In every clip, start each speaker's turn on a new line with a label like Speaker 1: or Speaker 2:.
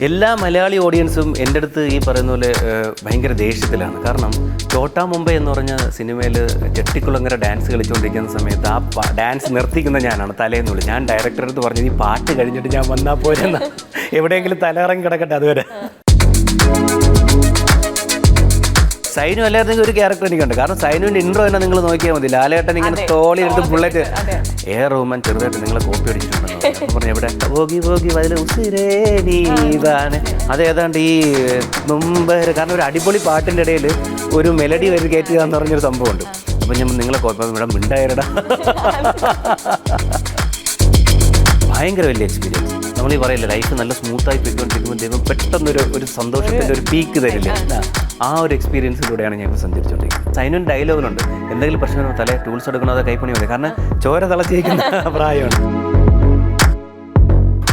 Speaker 1: എല്ലാ മലയാളി ഓഡിയൻസും എൻ്റെ അടുത്ത് ഈ പറയുന്ന പോലെ ഭയങ്കര ദേഷ്യത്തിലാണ്. കാരണം ചോട്ടാ മുംബൈ എന്ന് പറഞ്ഞ സിനിമയിൽ ചെട്ടിക്കുളങ്ങര ഡാൻസ് കളിച്ചുകൊണ്ടിരിക്കുന്ന സമയത്ത് ആ ഡാൻസ് നിർത്തിക്കുന്ന ഞാനാണ് തലേന്നുള്ളി. ഞാൻ ഡയറക്ടറെ അടുത്ത് പറഞ്ഞത് ഈ പാട്ട് കഴിഞ്ഞിട്ട് ഞാൻ വന്നാൽ പോരെന്ന്, എവിടെയെങ്കിലും തലയിറങ്ങി കിടക്കട്ടെ അതുവരെ. സൈനു അല്ലായിരുന്നെങ്കിൽ ഒരു ക്യാരക്ടർ എനിക്കുണ്ട്. കാരണം സൈനുവിൻ്റെ ഇൻട്രോ തന്നെ നിങ്ങൾ നോക്കിയാൽ മതി. ലാലേട്ടൻ ഇങ്ങനെ തോളി എടുത്ത് ബുള്ളറ്റ് റഹ്മാൻ ചെറുതായിട്ട് നിങ്ങളെ കോപ്പി അടിച്ചിട്ടുണ്ടെന്ന് പറഞ്ഞു. എവിടെ പോകി പോകി അതിൽ ഉസിരേതാണ് അത് ഏതാണ്ട് ഈ മുമ്പ്. കാരണം ഒരു അടിപൊളി പാട്ടിൻ്റെ ഇടയിൽ ഒരു മെലഡി വരി കയറ്റുക എന്ന് പറഞ്ഞൊരു സംഭവമുണ്ട്. അപ്പം ഞാൻ നിങ്ങളെ കോപ്പി ഇവിടെ മിണ്ടായിരടാ. ഭയങ്കര വലിയ എക്സ്പീരിയൻസ്. നമ്മൾ ഈ പറയില്ല ലൈഫ് നല്ല സ്മൂത്തായി പോയിക്കൊണ്ടിരിക്കുമ്പോൾ ദൈവം പെട്ടെന്നൊരു പീക്ക് ഒരു പീക്ക് തരില്ല. ആ ഒരു എക്സ്പീരിയൻസിലൂടെയാണ് ഞാൻ ഇപ്പോൾ സഞ്ചരിച്ചുകൊണ്ടിരിക്കുന്നത്. സൈനുവിന് ഡയലോഗിലുണ്ട്, എന്തെങ്കിലും പ്രശ്നം തലേ ടൂൾസ് എടുക്കണോ അതോ കൈപ്പണി മതി. കാരണം ചോര തിളച്ചിരിക്കുന്ന പ്രായമാണ്.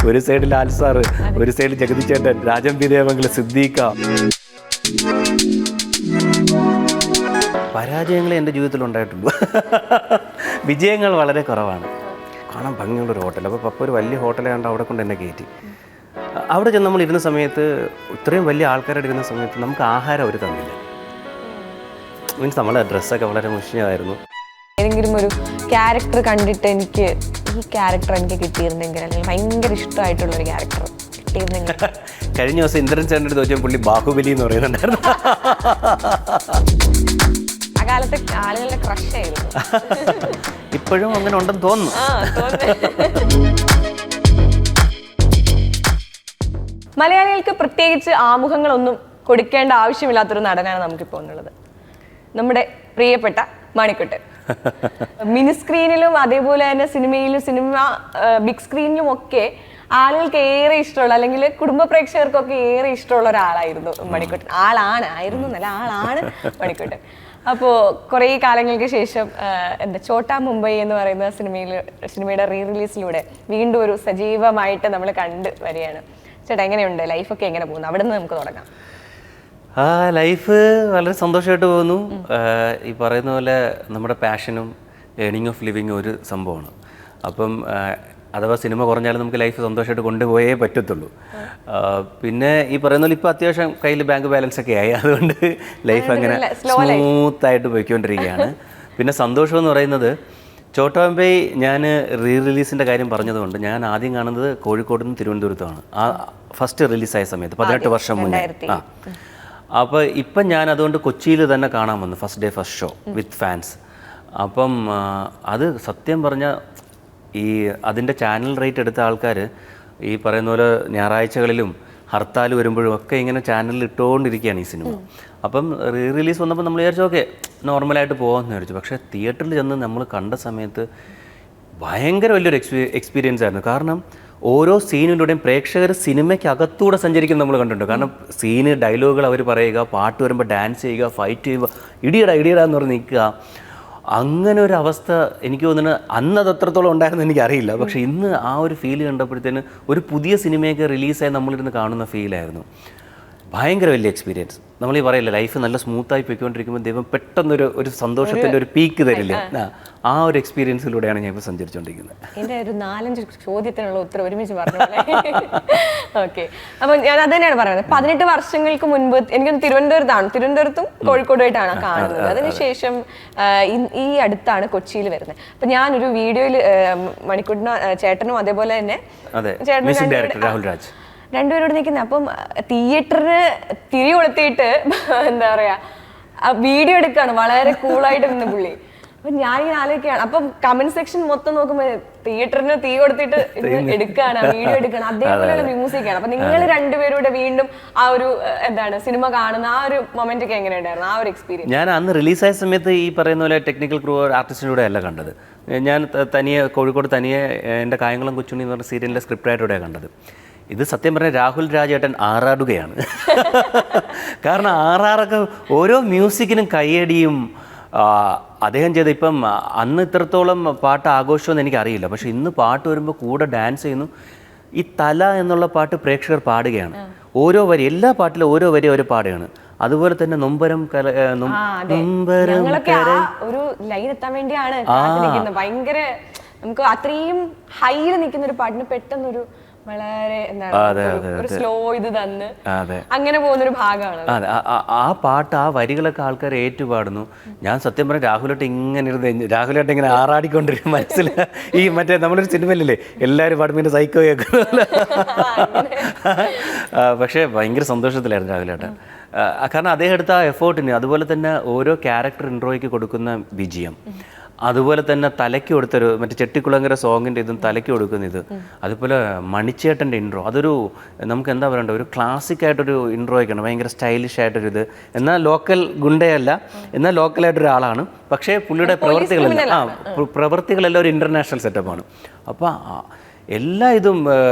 Speaker 1: ഒരു സൈഡിൽ ആൽസാറ്, ഒരു സൈഡിൽ ജഗതി ചേട്ടൻ, രാജൻ പി ദേവങ്ങൾ, സിദ്ദീഖ. പരാജയങ്ങളെ എൻ്റെ ജീവിതത്തിൽ ഉണ്ടായിട്ടുള്ളൂ. വിജയങ്ങൾ വളരെ കുറവാണ്. കാണാൻ ഭംഗിയുള്ളൊരു ഹോട്ടൽ. അപ്പോൾ പപ്പ ഒരു വലിയ ഹോട്ടലായതുകൊണ്ട് അവിടെ കൊണ്ട് എന്നെ കയറ്റി. അവിടെ ചെന്ന് നമ്മൾ ഇരുന്ന സമയത്ത്, ഇത്രയും വലിയ ആൾക്കാരുടെ ഇരുന്ന സമയത്ത് നമുക്ക് ആഹാരം അവർ തന്നില്ല. മീൻസ് നമ്മളെ ഡ്രസ്സൊക്കെ വളരെ മുഷിഞ്ഞതായിരുന്നു.
Speaker 2: ഏതെങ്കിലും ഒരു ക്യാരക്ടർ കണ്ടിട്ട് എനിക്ക് ഈ ക്യാരക്ടർ എനിക്ക് കിട്ടിയിരുന്നെങ്കിൽ, അല്ലെങ്കിൽ ഭയങ്കര ഇഷ്ടമായിട്ടുള്ളൊരു ക്യാരക്ടർ കിട്ടിയിരുന്നെങ്കിൽ.
Speaker 1: കഴിഞ്ഞ ദിവസം ഇന്ദ്രൻ ചേട്ടൻ്റെ അടുത്ത് ചോദിച്ചാൽ പുള്ളി ബാഹുബലി എന്ന് പറയുന്നുണ്ടായിരുന്നു.
Speaker 2: ആ കാലത്തെ ആളുകളുടെ ക്രഷ് ആയിരുന്നു.
Speaker 1: ഇപ്പോഴും അങ്ങനെ ഉണ്ടെന്ന് തോന്നുന്നു.
Speaker 2: മലയാളികൾക്ക് പ്രത്യേകിച്ച് ആമുഖങ്ങളൊന്നും കൊടുക്കേണ്ട ആവശ്യമില്ലാത്തൊരു നടനാണ് നമുക്കിപ്പോൾ ഉള്ളത്, നമ്മുടെ പ്രിയപ്പെട്ട മണിക്കുട്ടൻ. മിനി സ്ക്രീനിലും അതേപോലെ തന്നെ സിനിമ ബിഗ് സ്ക്രീനിലും ഒക്കെ ആളുകൾക്ക് ഏറെ ഇഷ്ടമുള്ള, അല്ലെങ്കിൽ കുടുംബ പ്രേക്ഷകർക്കൊക്കെ ഏറെ ഇഷ്ടമുള്ള ഒരാളായിരുന്നു മണിക്കുട്ടൻ. ആളാണ് മണിക്കുട്ടൻ. അപ്പോൾ കുറേ കാലങ്ങൾക്ക് ശേഷം ചോട്ടാ മുംബൈ എന്ന് പറയുന്ന സിനിമയുടെ റീ റിലീസിലൂടെ വീണ്ടും ഒരു സജീവമായിട്ട് നമ്മൾ കണ്ടു വരികയാണ്. ചേട്ടാ, എങ്ങനെയുണ്ട് ലൈഫൊക്കെ, എങ്ങനെ പോകുന്നു? അവിടെ നിന്ന് നമുക്ക് തുടങ്ങാം.
Speaker 1: ലൈഫ് വളരെ സന്തോഷമായിട്ട് പോകുന്നു. ഈ പറയുന്ന പോലെ നമ്മുടെ പാഷനും ഏണിങ് ഓഫ് ലിവിങ് ഒരു സംഭവമാണ്. അപ്പം അഥവാ സിനിമ കുറഞ്ഞാലും നമുക്ക് ലൈഫ് സന്തോഷമായിട്ട് കൊണ്ടുപോയേ പറ്റത്തുള്ളൂ. പിന്നെ ഈ പറയുന്ന പോലെ ഇപ്പോൾ അത്യാവശ്യം കയ്യിൽ ബാങ്ക് ബാലൻസ് ഒക്കെ ആയി, അതുകൊണ്ട് ലൈഫ് അങ്ങനെ സ്മൂത്തായിട്ട് പോയിക്കൊണ്ടിരിക്കുകയാണ്. പിന്നെ സന്തോഷം എന്ന് പറയുന്നത്, ചോട്ടാ മുംബൈ ഞാൻ റീ റിലീസിൻ്റെ കാര്യം പറഞ്ഞതുകൊണ്ട് ഞാൻ ആദ്യം കാണുന്നത് കോഴിക്കോട് നിന്ന് തിരുവനന്തപുരത്താണ്. ആ ഫസ്റ്റ് റിലീസായ സമയത്ത് 18 വർഷം മുന്നേ. അപ്പോൾ ഇപ്പം ഞാൻ അതുകൊണ്ട് കൊച്ചിയിൽ തന്നെ കാണാൻ വന്നു, first day first show with fans. അപ്പം അത് സത്യം പറഞ്ഞാൽ ഈ അതിൻ്റെ ചാനൽ റേറ്റ് എടുത്ത ആൾക്കാർ ഈ പറയുന്ന പോലെ ഞായറാഴ്ചകളിലും ഹർത്താൽ വരുമ്പോഴും ഒക്കെ ഇങ്ങനെ ചാനലിൽ ഇട്ടുകൊണ്ടിരിക്കുകയാണ് ഈ സിനിമ. അപ്പം റീ റിലീസ് വന്നപ്പോൾ നമ്മൾ വിചാരിച്ചു ഓക്കെ നോർമലായിട്ട് പോകാമെന്ന് വിചാരിച്ചു. പക്ഷേ തിയേറ്ററിൽ ചെന്ന് നമ്മൾ കണ്ട സമയത്ത് ഭയങ്കര വലിയൊരു എക്സ്പീരിയൻസ് ആയിരുന്നു. കാരണം ഓരോ സീനിലൂടെയും പ്രേക്ഷകർ സിനിമയ്ക്കകത്തൂടെ സഞ്ചരിക്കുന്നത് നമ്മൾ കണ്ടിട്ടുണ്ട്. കാരണം സീന് ഡയലോഗുകൾ അവർ പറയുക, പാട്ട് വരുമ്പോൾ ഡാൻസ് ചെയ്യുക, ഫൈറ്റ് ചെയ്യുക, ഇടിയടാ എന്ന് പറഞ്ഞ് നിൽക്കുക. അങ്ങനെ ഒരു അവസ്ഥ എനിക്ക് തോന്നുന്നത് അന്ന് അത് എത്രത്തോളം ഉണ്ടായിരുന്നു എനിക്കറിയില്ല. പക്ഷേ ഇന്ന് ആ ഒരു ഫീൽ കണ്ടപ്പോഴത്തേന് ഒരു പുതിയ സിനിമയൊക്കെ റിലീസായി നമ്മളിരുന്ന് കാണുന്ന ഫീലായിരുന്നു. ഭയങ്കര വലിയ എക്സ്പീരിയൻസ്. നമ്മൾ ഈ പറയില്ല ലൈഫ് നല്ല സ്മൂത്തായി പോയിക്കൊണ്ടിരിക്കുമ്പോൾ ദൈവം പെട്ടെന്നൊരു സന്തോഷത്തിൻ്റെ ഒരു പീക്ക് തരില്ല. ആ ഒരു എക്സ്പീരിയൻസിലൂടെയാണ് ഞാൻ ഇപ്പോൾ സഞ്ചരിച്ചുകൊണ്ടിരിക്കുന്നത്.
Speaker 2: എൻ്റെ ഒരു 4-5 ചോദ്യത്തിനുള്ള ഉത്തരം ഒരുമിച്ച് പറഞ്ഞു. ഓക്കെ, അപ്പം ഞാൻ അത് തന്നെയാണ് പറയുന്നത്. 18 വർഷങ്ങൾക്ക് മുൻപ് എനിക്കൊന്ന് തിരുവനന്തപുരത്തും കോഴിക്കോടുമായിട്ടാണ് കാണുന്നത്. അതിനുശേഷം ഈ അടുത്താണ് കൊച്ചിയിൽ വരുന്നത്. അപ്പം ഞാനൊരു വീഡിയോയിൽ മണിക്കുട്ടനും ചേട്ടനും അതേപോലെ തന്നെ ചേട്ടനും രണ്ടുപേരോട് നിൽക്കുന്നത്. അപ്പം തിയേറ്ററിന് തിരി കൊളുത്തിയിട്ട് എന്താ പറയാ വീഡിയോ എടുക്കുകയാണ്, വളരെ കൂളായിട്ട് നിന്ന് പുള്ളി. അപ്പൊ ഞാനിങ്ങനെ ആലോചിക്കുകയാണ്. അപ്പം കമന്റ് സെക്ഷൻ മൊത്തം നോക്കുമ്പോൾ തിയേറ്ററിന് തീ കൊടുത്തിട്ട് എടുക്കുകയാണ്, വീഡിയോ എടുക്കുകയാണ്, അതേപോലെയുള്ള മ്യൂസിക്കാണ്. അപ്പൊ നിങ്ങൾ രണ്ടുപേരുടെ വീണ്ടും ആ ഒരു സിനിമ കാണുന്ന ആ ഒരു മൊമെന്റ് ഒക്കെ എങ്ങനെയുണ്ടായിരുന്നു, ആ ഒരു എക്സ്പീരിയൻസ്?
Speaker 1: ഞാൻ അന്ന് റിലീസായ സമയത്ത് ഈ പറയുന്ന പോലെ ടെക്നിക്കൽ ക്രൂ ആർട്ടിസ്റ്റിലൂടെ അല്ല കണ്ടത്. ഞാൻ കോഴിക്കോട് തനിയെ എൻ്റെ കായംകുളം കൊച്ചുണ്ണി എന്ന് പറഞ്ഞ സീരിയലിൻ്റെ സ്ക്രിപ്റ്റ് ആയിട്ടൂടെയാണ് കണ്ടത്. ഇത് സത്യം പറഞ്ഞാൽ രാഹുൽ രാജേട്ടൻ ആറാടുകയാണ്. കാരണം ആറാറൊക്കെ ഓരോ മ്യൂസിക്കിനും കയ്യടിയും അദ്ദേഹം ചെയ്ത്. ഇപ്പം അന്ന് ഇത്രത്തോളം പാട്ട് ആഘോഷമെന്ന് എനിക്കറിയില്ല, പക്ഷെ ഇന്ന് പാട്ട് വരുമ്പോൾ കൂടെ ഡാൻസ് ചെയ്യുന്നു. ഈ തല എന്നുള്ള പാട്ട് പ്രേക്ഷകർ പാടുകയാണ്. ഓരോ വരി, എല്ലാ പാട്ടിലും ഓരോ വരി അവർ പാടുകയാണ്. അതുപോലെ തന്നെ നൊമ്പരം
Speaker 2: ഒരു ലൈൻ എത്താൻ വേണ്ടിയാണ് ഭയങ്കര നമുക്ക് അത്രയും ഹൈയിൽ നിൽക്കുന്ന ഒരു പാട്ടിന് പെട്ടെന്നൊരു വളരെ എന്താണ് ഒരു സ്ലോ ഇത് തന്ന് അങ്ങനെ പോകുന്നൊരു ഭാഗമാണ്.
Speaker 1: അതെ, ആ പാട്ട് ആ വരികളൊക്കെ ആൾക്കാർ ഏറ്റുപാടുന്നു. ഞാൻ സത്യം പറഞ്ഞ രാഹുലേട്ട് ഇങ്ങനെ ഇരുന്ന് രാഹുലേട്ട് ഇങ്ങനെ ആറാടിക്കൊണ്ടിരിക്കും മനസ്സിൽ. ഈ മറ്റേ നമ്മളൊരു സിനിമയിലല്ലേ എല്ലാവരും പാടുമ്പോൾ സൈക്കോ കേൾക്കുന്ന. പക്ഷേ ഭയങ്കര സന്തോഷത്തിലായിരുന്നു രാഹുലേട്ടൻ. കാരണം അദ്ദേഹം എടുത്ത ആ എഫേർട്ടിന്, അതുപോലെ തന്നെ ഓരോ ക്യാരക്ടർ ഇൻട്രോയ്ക്ക് കൊടുക്കുന്ന വിജയം, അതുപോലെ തന്നെ തലയ്ക്ക് കൊടുത്തൊരു മറ്റേ ചെട്ടിക്കുളങ്ങര സോങ്ങിൻ്റെ ഇതും തലയ്ക്ക് കൊടുക്കുന്ന ഇത്, അതുപോലെ മണിച്ചേട്ടൻ്റെ ഇൻട്രോ, അതൊരു നമുക്ക് എന്താ പറയണ്ട, ഒരു ക്ലാസിക് ആയിട്ടൊരു ഇൻട്രോ ഒക്കെയാണ്, ഭയങ്കര സ്റ്റൈലിഷ് ആയിട്ടൊരു ഇത്. എന്നാൽ ലോക്കൽ ഗുണ്ടയല്ല, എന്നാൽ ലോക്കലായിട്ടൊരാളാണ്. പക്ഷേ പുള്ളിയുടെ പ്രവൃത്തികളെല്ലാം ഒരു ഇൻ്റർനാഷണൽ സെറ്റപ്പാണ്. അപ്പോൾ എല്ലാ ഇതും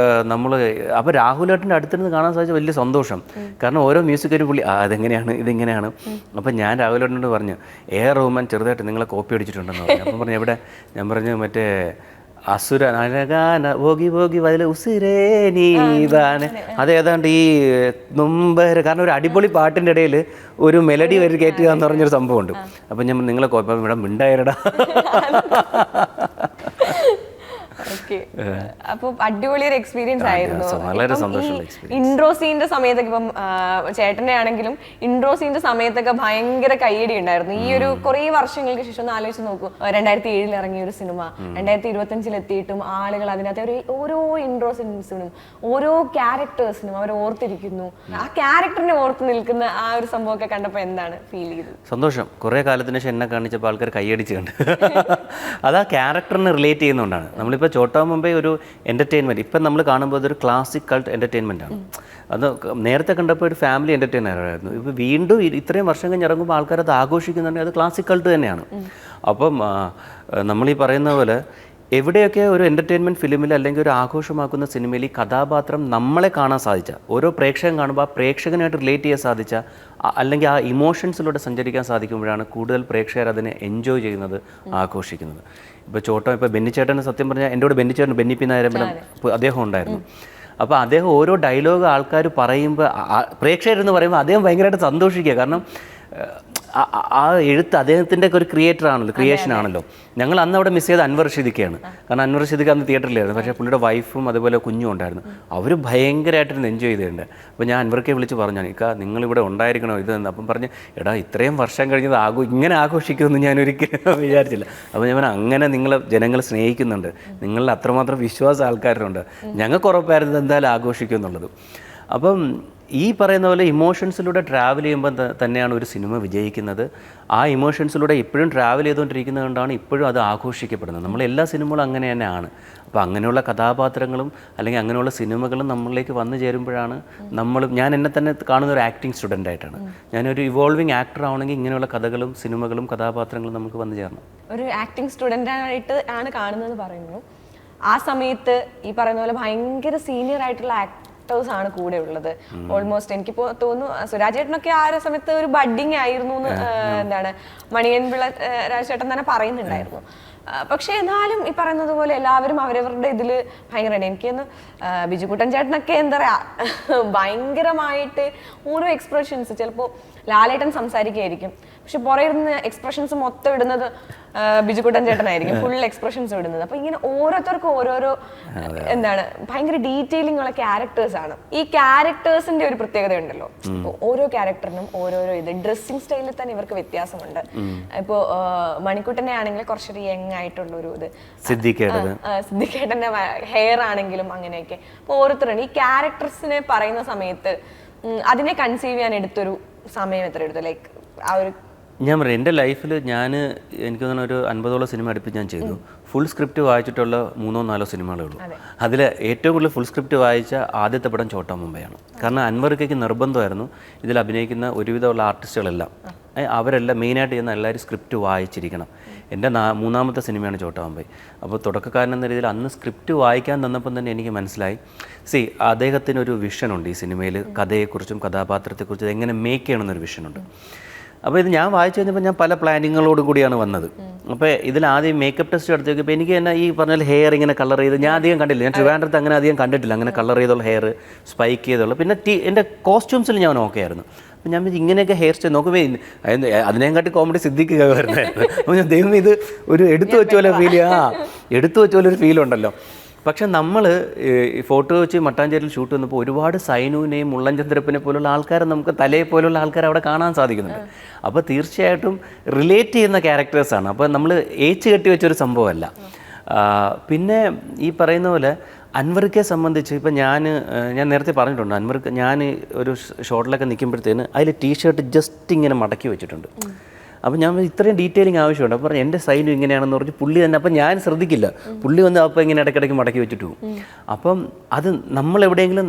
Speaker 1: നമ്മൾ അപ്പോൾ രാഹുലേട്ടൻ്റെ അടുത്തിരുന്ന് കാണാൻ സാധിച്ച വലിയ സന്തോഷം. കാരണം ഓരോ മ്യൂസിക്കൊരു പുള്ളി അതെങ്ങനെയാണ് ഇതിങ്ങനെയാണ്. അപ്പം ഞാൻ രാഹുലേട്ടനോട് പറഞ്ഞു റഹ്മാൻ ചെറുതായിട്ട് നിങ്ങളെ കോപ്പി അടിച്ചിട്ടുണ്ടെന്ന് പറഞ്ഞു. അപ്പം പറഞ്ഞു എവിടെ? ഞാൻ പറഞ്ഞു മറ്റേ അസുര നരകാന ഭോഗി ഭോഗി വതിലെ ഉസിരേ നീതാണ്, അതേതാണ്ട് ഈ നൊമ്പര. കാരണം ഒരു അടിപൊളി പാട്ടിൻ്റെ ഇടയിൽ ഒരു മെലഡി വരി കയറ്റുക എന്ന് പറഞ്ഞൊരു സംഭവമുണ്ട്. അപ്പം ഞാൻ നിങ്ങളെ കോപ്പി ഇവിടെ മിണ്ടായിരടാ.
Speaker 2: അപ്പൊ അടിപൊളി ഒരു എക്സ്പീരിയൻസ് ആയിരുന്നു.
Speaker 1: വളരെ സന്തോഷമുള്ള എക്സ്പീരിയൻസ്.
Speaker 2: ഇൻട്രോ സീന്റെ സമയത്തൊക്കെ ഇപ്പം ചേട്ടന്റെ ആണെങ്കിലും ഇൻട്രോ സീന്റെ സമയത്തൊക്കെ ഭയങ്കര കയ്യടി ഉണ്ടായിരുന്നു. ഈ ഒരു കുറെ വർഷങ്ങൾക്ക് ശേഷം ഒന്ന് ആലോചിച്ച് നോക്കൂ, 2007 ഇറങ്ങിയ ഒരു സിനിമ 2025 എത്തിയിട്ടും ആളുകൾ അതിനകത്ത് ഓരോ ഇൻട്രോ സീൻസിനും ഓരോ ക്യാരക്ടേഴ്സിനും അവർ ഓർത്തിരിക്കുന്നു. ആ ക്യാരക്ടറിനെ ഓർത്ത് നിൽക്കുന്ന ആ ഒരു സംഭവമൊക്കെ കണ്ടപ്പോൾ എന്താണ് ഫീൽ ചെയ്തത്?
Speaker 1: സന്തോഷം. കുറെ കാലത്തിന് ശേഷം എന്നെ കാണിച്ചപ്പോൾ ആൾക്കാർ കൈയടിച്ച് കണ്ട്. അത് ആ ക്യാരക്ടറിന് റിലേറ്റ് ചെയ്യുന്നതുകൊണ്ടാണ്. നമ്മളിപ്പോൾ ചോട്ടാ മുംബൈ ഒരു എൻ്റർടൈൻമെൻറ്റ്, ഇപ്പം നമ്മൾ കാണുമ്പോൾ അതൊരു ക്ലാസിക് കൾട്ട് എൻ്റർടൈൻമെൻ്റ് ആണ്. അത് നേരത്തെ കണ്ടപ്പോൾ ഒരു ഫാമിലി എൻ്റർടൈനർ ആയിരുന്നു. ഇപ്പോൾ വീണ്ടും ഇത്രയും വർഷം കഴിഞ്ഞ് ഇറങ്ങുമ്പോൾ ആൾക്കാരത് ആഘോഷിക്കുന്നുണ്ടെങ്കിൽ അത് ക്ലാസിക് കൾട്ട് തന്നെയാണ്. അപ്പം നമ്മളീ പറയുന്ന പോലെ എവിടെയൊക്കെ ഒരു എൻ്റർടൈൻമെൻറ്റ് ഫിലിമിൽ അല്ലെങ്കിൽ ഒരു ആഘോഷമാക്കുന്ന സിനിമയിൽ ഈ കഥാപാത്രം നമ്മളെ കാണാൻ സാധിച്ച, ഓരോ പ്രേക്ഷകൻ കാണുമ്പോൾ ആ പ്രേക്ഷകനായിട്ട് റിലേറ്റ് ചെയ്യാൻ സാധിച്ച, അല്ലെങ്കിൽ ആ ഇമോഷൻസിലൂടെ സഞ്ചരിക്കാൻ സാധിക്കുമ്പോഴാണ് കൂടുതൽ പ്രേക്ഷകർ അതിനെ എൻജോയ് ചെയ്യുന്നത്, ആഘോഷിക്കുന്നത്. ഇപ്പോൾ ചോട്ടം, ഇപ്പോൾ ബെന്നിച്ചേട്ടന് സത്യം പറഞ്ഞാൽ എൻ്റെ കൂടെ ബെന്നിച്ചേട്ടൻ ബെന്നി പി നായരമ്പലം അദ്ദേഹം ഉണ്ടായിരുന്നു. അപ്പോൾ അദ്ദേഹം ഓരോ ഡയലോഗ് ആൾക്കാർ പറയുമ്പോൾ പ്രേക്ഷകരെന്ന് പറയുമ്പോൾ അദ്ദേഹം ഭയങ്കരമായിട്ട് സന്തോഷിക്കുക. കാരണം ആ എഴുത്ത് അദ്ദേഹത്തിൻ്റെ ഒക്കെ ഒരു ക്രിയേഷൻ ആണല്ലോ. ഞങ്ങൾ അന്ന് അവിടെ മിസ് ചെയ്ത് അൻവർ റഷീദിക്കയാണ്. കാരണം അൻവർ റഷീദിക്ക് അന്ന് തിയേറ്ററിലായിരുന്നു. പക്ഷേ പുള്ളിയുടെ വൈഫും അതുപോലെ കുഞ്ഞും ഉണ്ടായിരുന്നു. അവർ ഭയങ്കരമായിട്ടിരുന്ന് എൻജോയ് ചെയ്തിട്ടുണ്ട്. അപ്പോൾ ഞാൻ അൻവർക്കെ വിളിച്ച് പറഞ്ഞു, ഇക്ക നിങ്ങളിവിടെ ഉണ്ടായിരിക്കണോ ഇത് എന്ന്. അപ്പം പറഞ്ഞ് എടാ ഇത്രയും വർഷം കഴിഞ്ഞത് ഇങ്ങനെ ആഘോഷിക്കുമെന്ന് ഞാൻ ഒരിക്കലും വിചാരിച്ചില്ല. അപ്പോൾ ഞാൻ അങ്ങനെ നിങ്ങളെ ജനങ്ങൾ സ്നേഹിക്കുന്നുണ്ട്, നിങ്ങളിൽ അത്രമാത്രം വിശ്വാസം ആൾക്കാരുണ്ട്, ഞങ്ങൾക്ക് ഉറപ്പായിരുന്നു എന്തായാലും ആഘോഷിക്കും എന്നുള്ളത്. അപ്പം ഈ പറയുന്ന പോലെ ഇമോഷൻസിലൂടെ ട്രാവൽ ചെയ്യുമ്പോൾ തന്നെയാണ് ഒരു സിനിമ വിജയിക്കുന്നത്. ആ ഇമോഷൻസിലൂടെ ഇപ്പോഴും ട്രാവൽ ചെയ്തുകൊണ്ടിരിക്കുന്നത് കൊണ്ടാണ് ഇപ്പോഴും അത് ആഘോഷിക്കപ്പെടുന്നത്. നമ്മളെല്ലാ സിനിമകളും അങ്ങനെ തന്നെയാണ്. അപ്പോൾ അങ്ങനെയുള്ള കഥാപാത്രങ്ങളും അല്ലെങ്കിൽ അങ്ങനെയുള്ള സിനിമകളും നമ്മളിലേക്ക് വന്നു ചേരുമ്പോഴാണ് ഞാൻ എന്നെ തന്നെ കാണുന്ന ഒരു ആക്ടിങ് സ്റ്റുഡൻ്റ് ആയിട്ടാണ്. ഞാനൊരു ഇവോൾവിങ് ആക്ടർ ആവണമെങ്കിൽ ഇങ്ങനെയുള്ള കഥകളും സിനിമകളും കഥാപാത്രങ്ങളും നമുക്ക് വന്നു ചേരണം. ഒരു
Speaker 2: ആക്ടിങ് സ്റ്റുഡൻ്റ് ആയിട്ട് ആണ് കാണുന്നത് പറയുന്നു. ആ സമയത്ത് ഈ പറയുന്ന പോലെ ഭയങ്കര സീനിയർ ആയിട്ടുള്ള ആണ് കൂടെ ഉള്ളത്. ഓൾമോസ്റ്റ് എനിക്കിപ്പോ തോന്നുന്നു സുരാജേട്ടനൊക്കെ ആ ഒരു സമയത്ത് ഒരു ബഡ്ഡിങ് ആയിരുന്നു എന്ന് എന്താണ് മണിയൻപിള്ള രാജേട്ടൻ തന്നെ പറയുന്നുണ്ടായിരുന്നു. പക്ഷെ എന്നാലും ഈ പറയുന്നത് പോലെ എല്ലാവരും അവരവരുടെ ഇതില് ഭയങ്കര, എനിക്കൊന്ന് ബിജുക്കുട്ടൻ ചേട്ടനൊക്കെ എന്താ പറയാ ഭയങ്കരമായിട്ട് ഓരോ എക്സ്പ്രഷൻസ്, ചിലപ്പോ ലാലേട്ടൻ സംസാരിക്കുകയായിരിക്കും, പക്ഷെ പുറയിരുന്ന എക്സ്പ്രഷൻസ് മൊത്തം ഇടുന്നത് ബിജുക്കുട്ടൻ ചേട്ടനായിരിക്കും, ഫുൾ എക്സ്പ്രഷൻസ് ഇടുന്നത്. അപ്പൊ ഇങ്ങനെ ഓരോരുത്തർക്കും ഓരോരോ എന്താണ് ഭയങ്കര ഡീറ്റെയിലിംഗ് ഉള്ള ക്യാരക്ടേഴ്സ് ആണ്. ഈ ക്യാരക്ടേഴ്സിന്റെ ഒരു പ്രത്യേകത ഉണ്ടല്ലോ, ഓരോ ക്യാരക്ടറിനും ഓരോരോ ഇത് ഡ്രസ്സിംഗ് സ്റ്റൈലിൽ തന്നെ ഇവർക്ക് വ്യത്യാസമുണ്ട്. ഇപ്പോ മണിക്കുട്ടനെ ആണെങ്കിൽ കുറച്ചൊരു യങ് ആയിട്ടുള്ള ഒരു ഇത്, സിദ്ദിഖേട്ടന്റെ ഹെയർ ആണെങ്കിലും അങ്ങനെയൊക്കെ. അപ്പൊ ഓരോരുത്തരും ഈ ക്യാരക്ടേഴ്സിനെ പറയുന്ന സമയത്ത് അതിനെ കൺസീവ് ചെയ്യാൻ എടുത്തൊരു സമയം എത്ര എടുത്തു? ലൈക്ക് ആ ഒരു
Speaker 1: ഞാൻ പറയാം, എൻ്റെ ലൈഫിൽ എനിക്ക് തോന്നുന്ന ഒരു 50ഓളം സിനിമ അടുപ്പിച്ച് ഞാൻ ചെയ്തു. ഫുൾ സ്ക്രിപ്റ്റ് വായിച്ചിട്ടുള്ള 3-4 സിനിമകളേ ഉള്ളൂ. അതിൽ ഏറ്റവും കൂടുതൽ ഫുൾ സ്ക്രിപ്റ്റ് വായിച്ച ആദ്യത്തെ പടം ചോട്ടാ മുംബൈയാണ്. കാരണം അൻവർക്കയ്ക്ക് നിർബന്ധമായിരുന്നു ഇതിൽ അഭിനയിക്കുന്ന ഒരുവിധമുള്ള ആർട്ടിസ്റ്റുകളെല്ലാം, അവരെല്ലാം മെയിനായിട്ട് ചെയ്യുന്ന എല്ലാവരും സ്ക്രിപ്റ്റ് വായിച്ചിരിക്കണം. എൻ്റെ 3ാമത്തെ സിനിമയാണ് ചോട്ടാ മുംബൈ. അപ്പോൾ തുടക്കക്കാരനെന്ന രീതിയിൽ അന്ന് സ്ക്രിപ്റ്റ് വായിക്കാൻ തന്നപ്പം തന്നെ എനിക്ക് മനസ്സിലായി, അദ്ദേഹത്തിനൊരു വിഷനുണ്ട് ഈ സിനിമയിൽ, കഥയെക്കുറിച്ചും കഥാപാത്രത്തെക്കുറിച്ചും എങ്ങനെ മേക്ക് ചെയ്യണമെന്നൊരു വിഷനുണ്ട്. അപ്പോൾ ഇത് ഞാൻ വായിച്ചു കഴിഞ്ഞപ്പോൾ ഞാൻ പല പ്ലാനിങ്ങുകളോടും കൂടിയാണ് വന്നത്. അപ്പോൾ ഇതിൽ ആദ്യം മേക്കപ്പ് ടെസ്റ്റ് നടത്തി നോക്കിയപ്പോൾ എനിക്ക് തന്നെ ഈ പറഞ്ഞ ഹെയർ ഇങ്ങനെ കളർ ചെയ്ത് ഞാൻ അധികം കണ്ടില്ല. ഞാൻ ട്രിവാൻഡ്രത്ത് അങ്ങനെ അധികം കണ്ടിട്ടില്ല, അങ്ങനെ കളർ ചെയ്തുള്ള ഹെയർ, സ്പൈക്ക് ചെയ്തുള്ള. പിന്നെ എൻ്റെ കോസ്റ്റ്യൂംസിൽ ഞാൻ ഓക്കെ ആയിരുന്നു. അപ്പം ഞാൻ ഇങ്ങനെയൊക്കെ ഹെയർ സ്റ്റൈൽ നോക്കുമ്പോൾ അതിനെക്കാട്ടി കോമഡി സിദ്ദിഖ് വരുന്നായിരുന്നു. അപ്പോൾ ഞാൻ ദൈവം ഇത് ഒരു എടുത്തു വെച്ച പോലെ ഫീൽ ഒരു ഫീലുണ്ടല്ലോ. പക്ഷെ നമ്മൾ ഈ ഫോട്ടോ വെച്ച് മട്ടാഞ്ചേരിയിൽ ഷൂട്ട് വന്നപ്പോൾ ഒരുപാട് സൈനുവിനെയും മുള്ളൻചന്ദ്രപ്പിനെ പോലുള്ള ആൾക്കാരെ നമുക്ക് തലയെ പോലുള്ള ആൾക്കാരെ അവിടെ കാണാൻ സാധിക്കുന്നുണ്ട്. അപ്പോൾ തീർച്ചയായിട്ടും റിലേറ്റ് ചെയ്യുന്ന ക്യാരക്ടേഴ്സാണ്. അപ്പോൾ നമ്മൾ ഏച്ച് കെട്ടി വെച്ചൊരു സംഭവമല്ല. പിന്നെ ഈ പറയുന്ന പോലെ അൻവറിനെ സംബന്ധിച്ച് ഇപ്പം ഞാൻ നേരത്തെ പറഞ്ഞിട്ടുണ്ട്, അൻവർക്ക് ഞാൻ ഒരു ഷോട്ടിലൊക്കെ നിൽക്കുമ്പോഴത്തേന് അതിൽ ടീഷർട്ട് ജസ്റ്റ് ഇങ്ങനെ മടക്കി വെച്ചിട്ടുണ്ട്. അപ്പം ഞാൻ ഇത്രയും ഡീറ്റെയിലിംഗ് ആവശ്യമുണ്ട്. അപ്പോൾ എൻ്റെ സൈനും ഇങ്ങനെയാണെന്ന് പറഞ്ഞ് പുള്ളി തന്നെ, അപ്പം ഞാൻ ശ്രദ്ധിക്കില്ല, പുള്ളി വന്ന് അപ്പോൾ ഇങ്ങനെ ഇടയ്ക്കിടയ്ക്ക് മടക്കി വെച്ചിട്ട് പോകും. അപ്പം അത് നമ്മൾ എവിടെയെങ്കിലും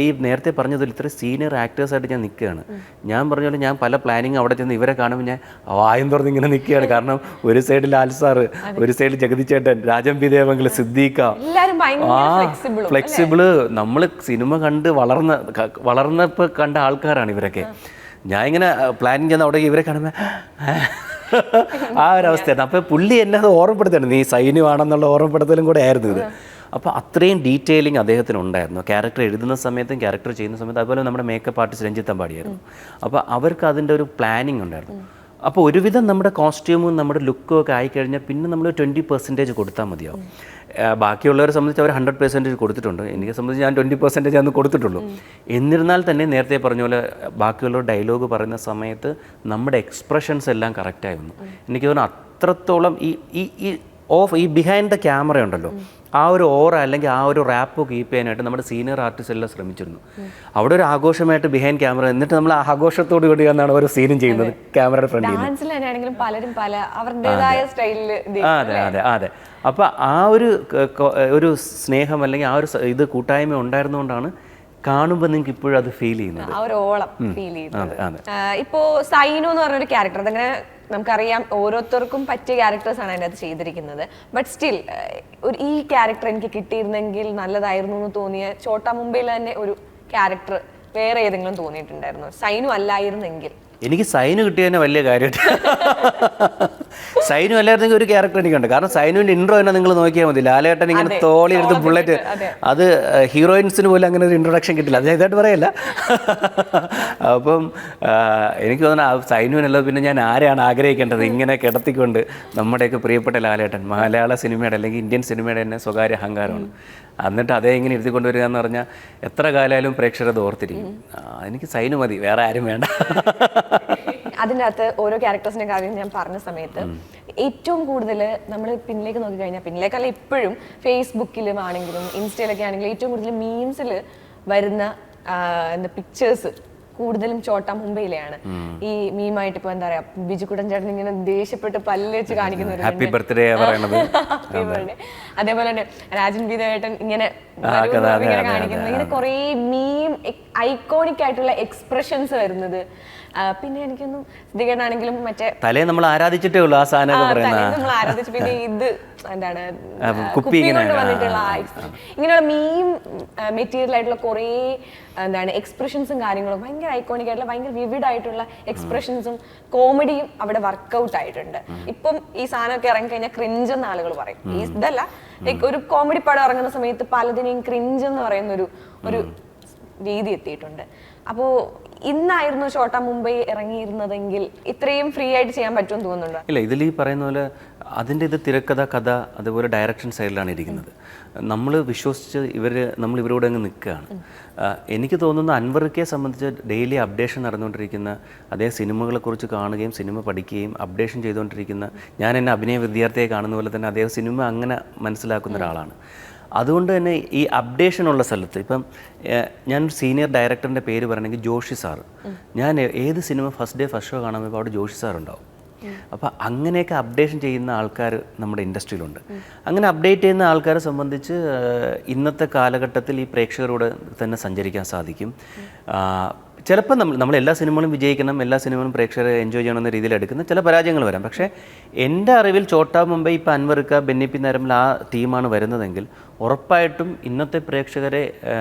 Speaker 1: ഈ നേരത്തെ പറഞ്ഞതിൽ ഇത്ര സീനിയർ ആക്ടേഴ്സായിട്ട് ഞാൻ നിൽക്കുകയാണ്. ഞാൻ പറഞ്ഞ പോലെ ഞാൻ പല പ്ലാനിങ് അവിടെ ചെന്ന് ഇവരെ കാണുമ്പോൾ ഞാൻ വായും തുറന്ന് ഇങ്ങനെ നിൽക്കുകയാണ്. കാരണം ഒരു സൈഡിൽ ലാൽസാറ്, ഒരു സൈഡിൽ ജഗതിച്ചേട്ടൻ, രാജം പി ദേവങ്കിൾ, സിദ്ദീഖ, ഫ്ലെക്സിബിള്. നമ്മൾ സിനിമ കണ്ട് വളർന്നപ്പോൾ കണ്ട ആൾക്കാരാണ് ഇവരൊക്കെ. ഞാൻ ഇങ്ങനെ പ്ലാനിങ് ചെയ്യുന്ന അവിടെ ഇവരെ കാണുമ്പോൾ ആ ഒരവസ്ഥയായിരുന്നു. അപ്പോൾ പുള്ളി എന്നെ അത് ഓർമ്മപ്പെടുത്തണം, നീ സൈന്യമാണെന്നുള്ള ഓർമ്മപ്പെടുത്തലും കൂടെ ആയിരുന്നു ഇത്. അപ്പോൾ അത്രയും ഡീറ്റെയിലിംഗ് അദ്ദേഹത്തിന് ഉണ്ടായിരുന്നു. ക്യാരക്ടർ എഴുതുന്ന സമയത്തും ക്യാരക്ടർ ചെയ്യുന്ന സമയത്തും. അതുപോലെ നമ്മുടെ മേക്കപ്പ് ആർട്ടിസ്റ്റ് രഞ്ജിത്ത് അമ്പാടിയായിരുന്നു. അപ്പോൾ അവർക്ക് അതിൻ്റെ ഒരു പ്ലാനിങ് ഉണ്ടായിരുന്നു. അപ്പോൾ ഒരുവിധം നമ്മുടെ കോസ്റ്റ്യൂമും നമ്മുടെ ലുക്കും ഒക്കെ ആയിക്കഴിഞ്ഞാൽ പിന്നെ നമ്മൾ 20% കൊടുത്താൽ മതിയാവും. ബാക്കിയുള്ളവരെ സംബന്ധിച്ച് അവർ 100% കൊടുത്തിട്ടുണ്ട്. എനിക്ക് സംബന്ധിച്ച് ഞാൻ 20% അന്ന് കൊടുത്തിട്ടുള്ളൂ. എന്നിരുന്നാൽ തന്നെ നേരത്തെ പറഞ്ഞ പോലെ ബാക്കിയുള്ളവർ ഡയലോഗ് പറയുന്ന സമയത്ത് നമ്മുടെ എക്സ്പ്രഷൻസ് എല്ലാം കറക്റ്റായി വന്നു. എനിക്ക് തോന്നുന്നു അത്രത്തോളം ഈ ബിഹൈൻഡ് ദ ക്യാമറ ഉണ്ടല്ലോ, ആ ഒരു ഓറ അല്ലെങ്കിൽ ആ ഒരു റാപ്പ് കീപ്പ് ചെയ്യാനായിട്ട് നമ്മുടെ സീനിയർ ആർട്ടിസ്റ്റ് എല്ലാം ശ്രമിച്ചിരുന്നു. അവിടെ ഒരു ആഘോഷമായിട്ട് ബിഹൈൻഡ് ക്യാമറ, എന്നിട്ട് നമ്മൾ ആ ആഘോഷത്തോട് കൂടി വന്നാണ് ഓരോ സീനും ചെയ്യുന്നത് ക്യാമറയുടെ ഫ്രണ്ടിൽ. അതെ. അപ്പോൾ ആ ഒരു സ്നേഹം അല്ലെങ്കിൽ ആ ഒരു ഇത് കൂട്ടായ്മ ഉണ്ടായിരുന്നുകൊണ്ടാണ് കാണുമ്പോൾ നിങ്ങൾക്ക് ഇപ്പോഴും അത് ഫീൽ ചെയ്യുന്നത്.
Speaker 2: ഇപ്പോ സൈനു എന്ന് പറഞ്ഞൊരു ക്യാരക്ടർ, അതങ്ങനെ നമുക്കറിയാം ഓരോരുത്തർക്കും പറ്റിയ ക്യാരക്ടേഴ്സാണ് അതിനകത്ത് ചെയ്തിരിക്കുന്നത്. ബട്ട് സ്റ്റിൽ ഈ ക്യാരക്ടർ എനിക്ക് കിട്ടിയിരുന്നെങ്കിൽ നല്ലതായിരുന്നു എന്ന് തോന്നിയ ചോട്ടാ മുംബൈയിൽ തന്നെ ഒരു ക്യാരക്ടർ വേറെ ഏതെങ്കിലും തോന്നിയിട്ടുണ്ടായിരുന്നു, സൈനു അല്ലായിരുന്നെങ്കിൽ?
Speaker 1: എനിക്ക് സൈനു കിട്ടിയതന്നെ വലിയ കാര്യമായിട്ട്. സൈനു അല്ലായിരുന്നെങ്കിൽ ഒരു ക്യാരക്ടർ എനിക്കുണ്ട്. കാരണം സൈനുവിൻ്റെ ഇൻട്രോ തന്നെ നിങ്ങൾ നോക്കിയാൽ മതി. ലാലേട്ടൻ ഇങ്ങനെ തോളി എടുത്ത് ബുള്ളറ്റ്, അത് ഹീറോയിൻസിന് പോലും അങ്ങനെ ഒരു ഇൻട്രൊഡക്ഷൻ കിട്ടില്ല. അത് ഇതായിട്ട് പറയല്ല. അപ്പം എനിക്ക് തോന്നുന്നു സൈനുവിനല്ല പിന്നെ ഞാൻ ആരെയാണ് ആഗ്രഹിക്കേണ്ടത് ഇങ്ങനെ കിടത്തിക്കൊണ്ട്. നമ്മുടെയൊക്കെ പ്രിയപ്പെട്ട ലാലേട്ടൻ മലയാള സിനിമയുടെ അല്ലെങ്കിൽ ഇന്ത്യൻ സിനിമയുടെ തന്നെ സ്വകാര്യ അഹങ്കാരമാണ്. എന്നിട്ട് അതേ ഇങ്ങനെ ഇരുത്തി കൊണ്ടുവരിക എന്ന് പറഞ്ഞാൽ എത്ര കാലമായാലും പ്രേക്ഷകരത് ഓർത്തിരിക്കും. എനിക്ക് സൈനു മതി, വേറെ ആരും വേണ്ട.
Speaker 2: അതിനകത്ത് ഓരോ ക്യാരക്ടേഴ്സിന്റെ കാര്യം ഞാൻ പറഞ്ഞ സമയത്ത് ഏറ്റവും കൂടുതൽ നമ്മൾ പിന്നിലേക്ക് നോക്കിക്കഴിഞ്ഞാൽ, പിന്നിലേക്കല്ല ഇപ്പോഴും ഫേസ്ബുക്കിലും ആണെങ്കിലും ഇൻസ്റ്റയിലൊക്കെ ആണെങ്കിലും ഏറ്റവും കൂടുതൽ മീംസിൽ വരുന്ന പിക്ചേഴ്സ് കൂടുതലും ചോട്ടാ മുംബൈയിലെയാണ്. ഈ മീമായിട്ട് ഇപ്പൊ എന്താ പറയാ, ബിജുക്കുട്ടൻ ചേട്ടൻ ഇങ്ങനെ ദേഷ്യപ്പെട്ട് പല്ല് വെച്ച് കാണിക്കുന്ന, അതേപോലെ തന്നെ രാജൻ പി ദേവേട്ടൻ ഇങ്ങനെ കാണിക്കുന്നത്, ഇങ്ങനെ കുറെ മീം ഐക്കോണിക് ആയിട്ടുള്ള എക്സ്പ്രഷൻസ് വരുന്നത്. പിന്നെ എനിക്കൊന്നും സിദ്ദിഖേട്ടനാണെങ്കിലും മറ്റേ തലേ നമ്മൾ ആരാധിച്ചിട്ടേ ഉള്ളൂ ആ സാധനം നമ്മൾ ആരാധിച്ചു. പിന്നെ ഇത് എന്താണ് കുപ്പി കൊണ്ട് വന്നിട്ടുള്ള ഇങ്ങനെയുള്ള മീം മെറ്റീരിയൽ ആയിട്ടുള്ള കുറേ എന്താണ് എക്സ്പ്രഷൻസും കാര്യങ്ങളും ഭയങ്കര ഐക്കോണിക് ആയിട്ടുള്ള ഭയങ്കര വിവിഡ് ആയിട്ടുള്ള എക്സ്പ്രഷൻസും കോമഡിയും അവിടെ വർക്ക്ഔട്ട് ആയിട്ടുണ്ട്. ഇപ്പം ഈ സാധനമൊക്കെ ഇറങ്ങിക്കഴിഞ്ഞാൽ ക്രിഞ്ച് എന്ന് ആളുകൾ പറയും. ഇതല്ല, ലൈക്ക് ഒരു കോമഡി പടം ഇറങ്ങുന്ന സമയത്ത് പലതിനെയും ക്രിഞ്ച് എന്ന് പറയുന്ന ഒരു രീതി എത്തിയിട്ടുണ്ട്. അപ്പോൾ ഇന്നായിരുന്നു ചോട്ടാ മുംബൈ ഇറങ്ങിയിരുന്നതെങ്കിൽ ഇത്രയും ഫ്രീ ആയിട്ട് ചെയ്യാൻ പറ്റുമെന്ന് തോന്നുന്നുണ്ടോ? ഇല്ല, ഇതിൽ ഈ പറയുന്ന പോലെ അതിൻ്റെ ഇത് തിരക്കഥ, കഥ, അതുപോലെ ഡയറക്ഷൻ സൈഡിലാണ് ഇരിക്കുന്നത്. നമ്മൾ വിശ്വസിച്ച് നമ്മൾ ഇവരോട് അങ്ങ് നിൽക്കുകയാണ്. എനിക്ക് തോന്നുന്നു അൻവറിനെ സംബന്ധിച്ച് ഡെയിലി അപ്ഡേഷൻ നടന്നുകൊണ്ടിരിക്കുന്ന, അതേ സിനിമകളെക്കുറിച്ച് കാണുകയും സിനിമ പഠിക്കുകയും അപ്ഡേഷൻ ചെയ്തുകൊണ്ടിരിക്കുന്ന, ഞാൻ എന്നെ അഭിനയ വിദ്യാർത്ഥിയെ കാണുന്ന പോലെ തന്നെ അദ്ദേഹം സിനിമ അങ്ങനെ മനസ്സിലാക്കുന്ന ഒരാളാണ്. അതുകൊണ്ട് തന്നെ ഈ അപ്ഡേഷനുള്ള സ്ഥലത്ത് ഇപ്പം ഞാൻ സീനിയർ ഡയറക്ടറിൻ്റെ പേര് പറയണമെങ്കിൽ ജോഷി സാറ്. ഞാൻ ഏത് cinema first day first show കാണാൻ പോയപ്പോൾ അവിടെ ജോഷി സാർ ഉണ്ടാവും. അപ്പോൾ അങ്ങനെയൊക്കെ അപ്ഡേഷൻ ചെയ്യുന്ന ആൾക്കാർ നമ്മുടെ ഇൻഡസ്ട്രിയിലുണ്ട്. അങ്ങനെ അപ്ഡേറ്റ് ചെയ്യുന്ന ആൾക്കാരെ സംബന്ധിച്ച് ഇന്നത്തെ കാലഘട്ടത്തിൽ ഈ പ്രേക്ഷകരോട് തന്നെ സഞ്ചരിക്കാൻ സാധിക്കും. ചിലപ്പോൾ നമ്മൾ എല്ലാ സിനിമകളും വിജയിക്കണം, എല്ലാ സിനിമകളും പ്രേക്ഷകരെ എൻജോയ് ചെയ്യണമെന്ന രീതിയിൽ എടുക്കുന്ന ചില പരാജയങ്ങൾ വരാം. പക്ഷേ എൻ്റെ അറിവിൽ ചോട്ടാ മുംബൈ, ഇപ്പോൾ അൻവർക്ക്, ബെന്നി പി നരമ്പൽ ആ ടീമാണ് വരുന്നതെങ്കിൽ ഉറപ്പായിട്ടും ഇന്നത്തെ പ്രേക്ഷകരെ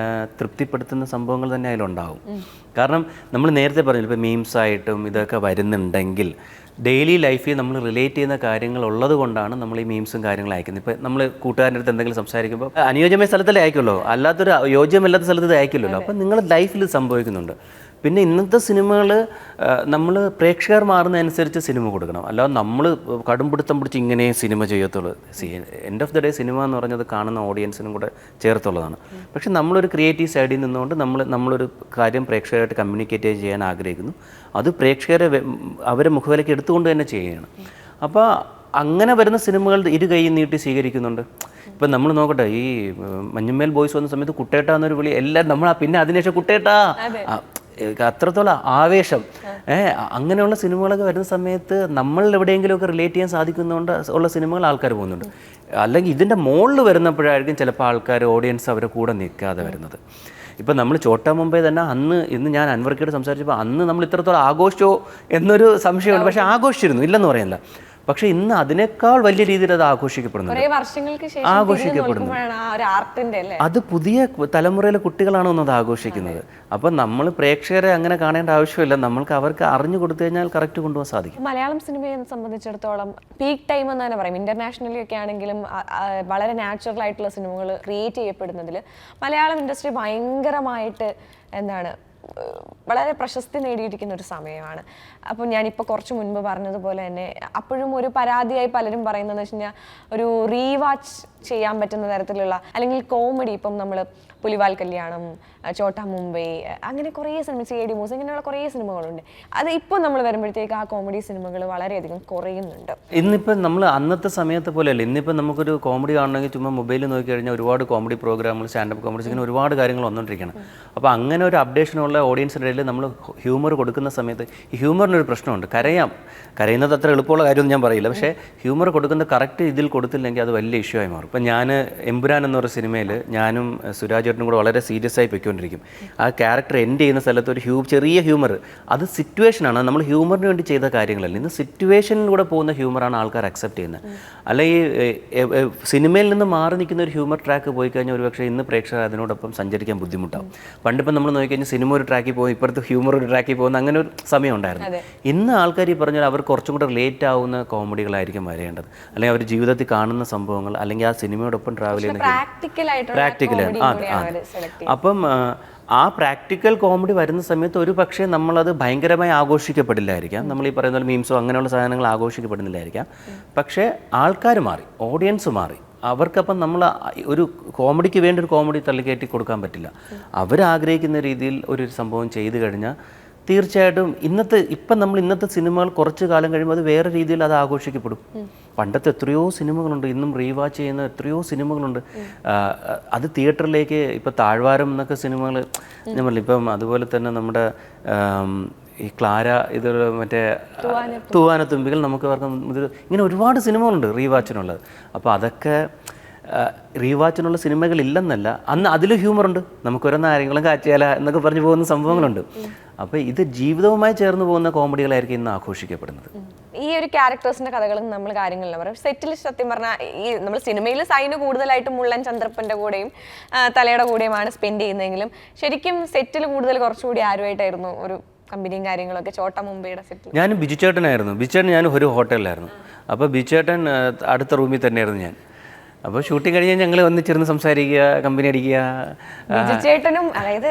Speaker 2: തൃപ്തിപ്പെടുത്തുന്ന സംഭവങ്ങൾ തന്നെ അതിലുണ്ടാവും. കാരണം നമ്മൾ നേരത്തെ പറഞ്ഞു, ഇപ്പോൾ മീംസായിട്ടും ഇതൊക്കെ വരുന്നുണ്ടെങ്കിൽ ഡെയിലി ലൈഫിൽ നമ്മൾ റിലേറ്റ് ചെയ്യുന്ന കാര്യങ്ങൾ ഉള്ളത് കൊണ്ടാണ് നമ്മൾ ഈ മീംസും കാര്യങ്ങളും അയക്കുന്നത്. ഇപ്പോൾ നമ്മൾ കൂട്ടുകാരുടെ അടുത്ത് എന്തെങ്കിലും സംസാരിക്കുമ്പോൾ അനുയോജ്യമായ സ്ഥലത്തല്ലേ അയക്കുമല്ലോ, അല്ലാത്തൊരു യോജ്യമല്ലാത്ത സ്ഥലത്ത് അയക്കില്ലല്ലോ. അപ്പം നിങ്ങളുടെ ലൈഫിൽ സംഭവിക്കുന്നുണ്ട്. പിന്നെ ഇന്നത്തെ സിനിമകൾ നമ്മൾ പ്രേക്ഷകർ മാറുന്നതനുസരിച്ച് സിനിമ കൊടുക്കണം. അല്ലാതെ നമ്മൾ കടുംപിടുത്തം പിടിച്ച് ഇങ്ങനെ സിനിമ ചെയ്യത്തുള്ളൂ. End of the day cinema എന്ന് പറഞ്ഞത് കാണുന്ന ഓഡിയൻസ്
Speaker 1: ഓഡിയൻസിനും കൂടെ ചേർത്തുള്ളതാണ്. പക്ഷെ നമ്മളൊരു ക്രിയേറ്റീവ് സൈഡിൽ നിന്നുകൊണ്ട് നമ്മളൊരു കാര്യം പ്രേക്ഷകരായിട്ട് കമ്മ്യൂണിക്കേറ്റ് ചെയ്യാൻ ആഗ്രഹിക്കുന്നു. അത് പ്രേക്ഷകരെ അവരെ മുഖവിലേക്ക് എടുത്തുകൊണ്ട് തന്നെ ചെയ്യുകയാണ്. അപ്പോൾ അങ്ങനെ വരുന്ന സിനിമകൾ ഇരു കൈ നീട്ടി സ്വീകരിക്കുന്നുണ്ട്. ഇപ്പം നമ്മൾ നോക്കട്ടെ, ഈ മഞ്ഞുമേൽ ബോയ്സ് വന്ന സമയത്ത് കുട്ടേട്ട എന്നൊരു വിളി എല്ലാവരും നമ്മൾ പിന്നെ അതിനുശേഷം കുട്ടേട്ടാ അത്രത്തോളം ആവേശം. അങ്ങനെയുള്ള സിനിമകളൊക്കെ വരുന്ന സമയത്ത് നമ്മൾ എവിടെയെങ്കിലുമൊക്കെ റിലേറ്റ് ചെയ്യാൻ സാധിക്കുന്നതുകൊണ്ട് ഉള്ള സിനിമകൾ ആൾക്കാർ പോകുന്നുണ്ട്. അല്ലെങ്കിൽ ഇതിൻ്റെ മുകളിൽ വരുന്നപ്പോഴായിരിക്കും ചിലപ്പോൾ ആൾക്കാർ ഓഡിയൻസ് അവരെ കൂടെ നിൽക്കാതെ വരുന്നത്. ഇപ്പം നമ്മൾ ചോട്ടാ മുംബൈ തന്നെ ഇന്ന് ഞാൻ അൻവർക്കയോട് സംസാരിച്ചപ്പോൾ അന്ന് നമ്മൾ ഇത്രത്തോളം ആഘോഷിച്ചോ എന്നൊരു സംശയമുണ്ട്. പക്ഷേ ആഘോഷിച്ചിരുന്നു, ഇല്ലെന്ന് പറയുന്നില്ല. പക്ഷെ ഇന്ന് അതിനേക്കാൾ വലിയ രീതിയിൽ അത് ആഘോഷിക്കപ്പെടുന്നു. അത് പുതിയ തലമുറയിലെ കുട്ടികളാണ് ഒന്നത് ആഘോഷിക്കുന്നത്. അപ്പം നമ്മൾ പ്രേക്ഷകരെ അങ്ങനെ കാണേണ്ട ആവശ്യമില്ല. നമ്മൾക്ക് അവർക്ക് അറിഞ്ഞു കൊടുത്തു കഴിഞ്ഞാൽ കറക്റ്റ് കൊണ്ടുപോകാൻ സാധിക്കും.
Speaker 2: മലയാളം സിനിമയെ സംബന്ധിച്ചിടത്തോളം പീക്ക് ടൈം എന്ന് തന്നെ പറയും. ഇന്റർനാഷണലി ഒക്കെ ആണെങ്കിലും വളരെ നാച്ചുറൽ ആയിട്ടുള്ള സിനിമകൾ ക്രിയേറ്റ് ചെയ്യപ്പെടുന്നതിൽ മലയാളം ഇൻഡസ്ട്രി ഭയങ്കരമായിട്ട് വളരെ പ്രശസ്തി നേടിയിരിക്കുന്ന ഒരു സമയമാണ്. അപ്പോൾ ഞാനിപ്പോൾ കുറച്ച് മുൻപ് പറഞ്ഞതുപോലെ തന്നെ അപ്പോഴും ഒരു പരാതിയായി പലരും പറയുന്നതെന്ന് വെച്ച് കഴിഞ്ഞാൽ ഒരു റീവാച്ച് ചെയ്യാൻ പറ്റുന്ന തരത്തിലുള്ള അല്ലെങ്കിൽ കോമഡി, ഇപ്പം നമ്മൾ പുലിവാൽ കല്യാണം, ചോട്ടാ മുംബൈ, അങ്ങനെ കുറേ സിനിമ, CID മൂസ്, ഇങ്ങനെയുള്ള കുറേ സിനിമകളുണ്ട്. അത് ഇപ്പോൾ നമ്മൾ വരുമ്പോഴത്തേക്ക് ആ കോമഡി സിനിമകൾ വളരെയധികം കുറയുന്നുണ്ട്.
Speaker 1: ഇന്നിപ്പം നമ്മൾ അന്നത്തെ സമയത്തെ പോലെയല്ല. ഇന്നിപ്പം നമുക്കൊരു കോമഡി കാണണമെങ്കിൽ ചുമ്മാ മൊബൈലിൽ നോക്കി കഴിഞ്ഞാൽ ഒരുപാട് കോമഡി പ്രോഗ്രാമുകൾ, സ്റ്റാൻഡപ്പ് കോമഡീസ്, ഇങ്ങനെ ഒരുപാട് കാര്യങ്ങൾ വന്നുകൊണ്ടിരിക്കുകയാണ്. അപ്പോൾ അങ്ങനെ ഒരു അപ്ഡേഷനുള്ള ഓഡിയൻസിൻ്റെ ഇടയിൽ നമ്മൾ ഹ്യൂമർ കൊടുക്കുന്ന സമയത്ത് ഈ ഹ്യൂമറിനൊരു പ്രശ്നമുണ്ട്. കരയുന്നത് അത്ര എളുപ്പമുള്ള കാര്യമൊന്നും ഞാൻ പറയില്ല. പക്ഷേ ഹ്യൂമർ കൊടുക്കുന്ന കറക്റ്റ് ഇതിൽ കൊടുത്തില്ലെങ്കിൽ അത് വലിയ ഇഷ്യൂ ആയി മാറും. ഇപ്പം ഞാൻ എമ്പുരാൻ എന്നൊരു സിനിമയിൽ ഞാനും സുരാജ് ചേട്ടനും കൂടെ വളരെ സീരിയസ് ആയി പൊയ്ക്കൊണ്ടിരിക്കും. ആ ക്യാരക്ടർ എൻഡ് ചെയ്യുന്ന സ്ഥലത്ത് ഒരു ചെറിയ ഹ്യൂമർ, അത് സിറ്റുവേഷനാണ്. നമ്മൾ ഹ്യൂമറിന് വേണ്ടി ചെയ്ത കാര്യങ്ങളല്ല. ഇന്ന് സിറ്റുവേഷനിലൂടെ പോകുന്ന ഹ്യൂമറാണ് ആൾക്കാർ അക്സെപ്റ്റ് ചെയ്യുന്നത്. അല്ലെങ്കിൽ സിനിമയിൽ നിന്ന് മാറി നിൽക്കുന്ന ഒരു ഹ്യൂമർ ട്രാക്ക് പോയി കഴിഞ്ഞാൽ ഒരുപക്ഷെ ഇന്ന് പ്രേക്ഷകർ അതിനോടൊപ്പം സഞ്ചരിക്കാൻ ബുദ്ധിമുട്ടാവും. പണ്ടിപ്പം നമ്മൾ നോക്കിക്കഴിഞ്ഞാൽ സിനിമ ഒരു ട്രാക്കിൽ പോകും, ഇപ്പുറത്ത് ഹ്യൂമർ ഒരു ട്രാക്കിൽ പോകുന്ന അങ്ങനെ ഒരു സമയം ഉണ്ടായിരുന്നു. ഇന്ന് ആൾക്കാർ ഈ പറഞ്ഞാൽ അവർ കുറച്ചും കൂടെ റിലേറ്റ് ആവുന്ന കോമഡികളായിരിക്കും വരേണ്ടത്. അല്ലെങ്കിൽ അവർ ജീവിതത്തിൽ കാണുന്ന സംഭവങ്ങൾ, അല്ലെങ്കിൽ ആ സിനിമയോടൊപ്പം ട്രാവൽ ചെയ്യുന്ന പ്രാക്ടിക്കലാണ്. അപ്പം ആ പ്രാക്ടിക്കൽ കോമഡി വരുന്ന സമയത്ത് ഒരു പക്ഷേ നമ്മളത് ഭയങ്കരമായി ആഘോഷിക്കപ്പെടില്ലായിരിക്കാം. നമ്മൾ ഈ പറയുന്ന പോലെ മീംസോ അങ്ങനെയുള്ള സാധനങ്ങൾ ആഘോഷിക്കപ്പെടുന്നില്ലായിരിക്കാം. പക്ഷേ ആൾക്കാർ മാറി, ഓഡിയൻസ് മാറി. അവർക്കപ്പം നമ്മൾ ഒരു കോമഡിക്ക് വേണ്ടി ഒരു കോമഡി തള്ളിക്കയറ്റി കൊടുക്കാൻ പറ്റില്ല. അവരാഗ്രഹിക്കുന്ന രീതിയിൽ ഒരു സംഭവം ചെയ്തു കഴിഞ്ഞാൽ തീർച്ചയായിട്ടും ഇന്നത്തെ സിനിമകൾ കുറച്ച് കാലം കഴിയുമ്പോൾ അത് വേറെ രീതിയിൽ അത് ആഘോഷിക്കപ്പെടും. പണ്ടത്തെ എത്രയോ സിനിമകളുണ്ട്, ഇന്നും റീവാച്ച് ചെയ്യുന്ന എത്രയോ സിനിമകളുണ്ട്. അത് തിയേറ്ററിലേക്ക് ഇപ്പോൾ താഴ്വാരം എന്നൊക്കെ സിനിമകൾ ഞാൻ പറഞ്ഞില്ല. ഇപ്പം അതുപോലെ തന്നെ നമ്മുടെ ഈ ക്ലാര, ഇത് മറ്റേ തൂവാനത്തുമ്പികൾ, നമുക്ക് ഇങ്ങനെ ഒരുപാട് സിനിമകളുണ്ട് റീവാച്ചിനുള്ളത്. അപ്പോൾ അതൊക്കെ റീവാച്ചിനുള്ള സിനിമകളില്ലെന്നല്ല, അന്ന് അതിൽ ഹ്യൂമറുണ്ട്. നമുക്കൊരെണ്ണം ആരെങ്കിലും കാച്ചിയാല എന്നൊക്കെ പറഞ്ഞു പോകുന്ന സംഭവങ്ങളുണ്ട്. അപ്പോൾ ഇത് ജീവിതവുമായി ചേർന്ന് പോകുന്ന കോമഡികളായിരിക്കും ഇന്ന് ആഘോഷിക്കപ്പെടുന്നത്.
Speaker 2: ഈ ഒരു ക്യാരക്ടേഴ്സിന്റെ കഥകളും നമ്മൾ കാര്യങ്ങളിലും പറയും. സെറ്റിൽ സത്യം പറഞ്ഞാൽ ഈ നമ്മൾ സിനിമയിൽ സൈന് കൂടുതലായിട്ടും മുള്ളൻ ചന്ദ്രപ്പൻ്റെ കൂടെയും തലയുടെ കൂടെയുമാണ് സ്പെൻഡ് ചെയ്യുന്നതെങ്കിലും ശരിക്കും സെറ്റിൽ കൂടുതൽ കുറച്ചുകൂടി ആരുമായിട്ടായിരുന്നു ഒരു കമ്പനിയും കാര്യങ്ങളൊക്കെ? ചോട്ടാ മുംബൈയുടെ സെറ്റിൽ
Speaker 1: ഞാനും ബിജുചേട്ടനായിരുന്നു. ബിജുചേട്ടൻ ഞാൻ ഒരു ഹോട്ടലിലായിരുന്നു. അപ്പോൾ ബിജുചേട്ടൻ അടുത്ത റൂമിൽ തന്നെയായിരുന്നു ഞാൻ. അപ്പോൾ ഷൂട്ടിംഗ് കഴിഞ്ഞാൽ ഞങ്ങൾ ഒന്നിച്ചിരുന്ന് സംസാരിക്കുക, കമ്പനി അടിക്കുക.
Speaker 2: ബിജുചേട്ടനും അതായത്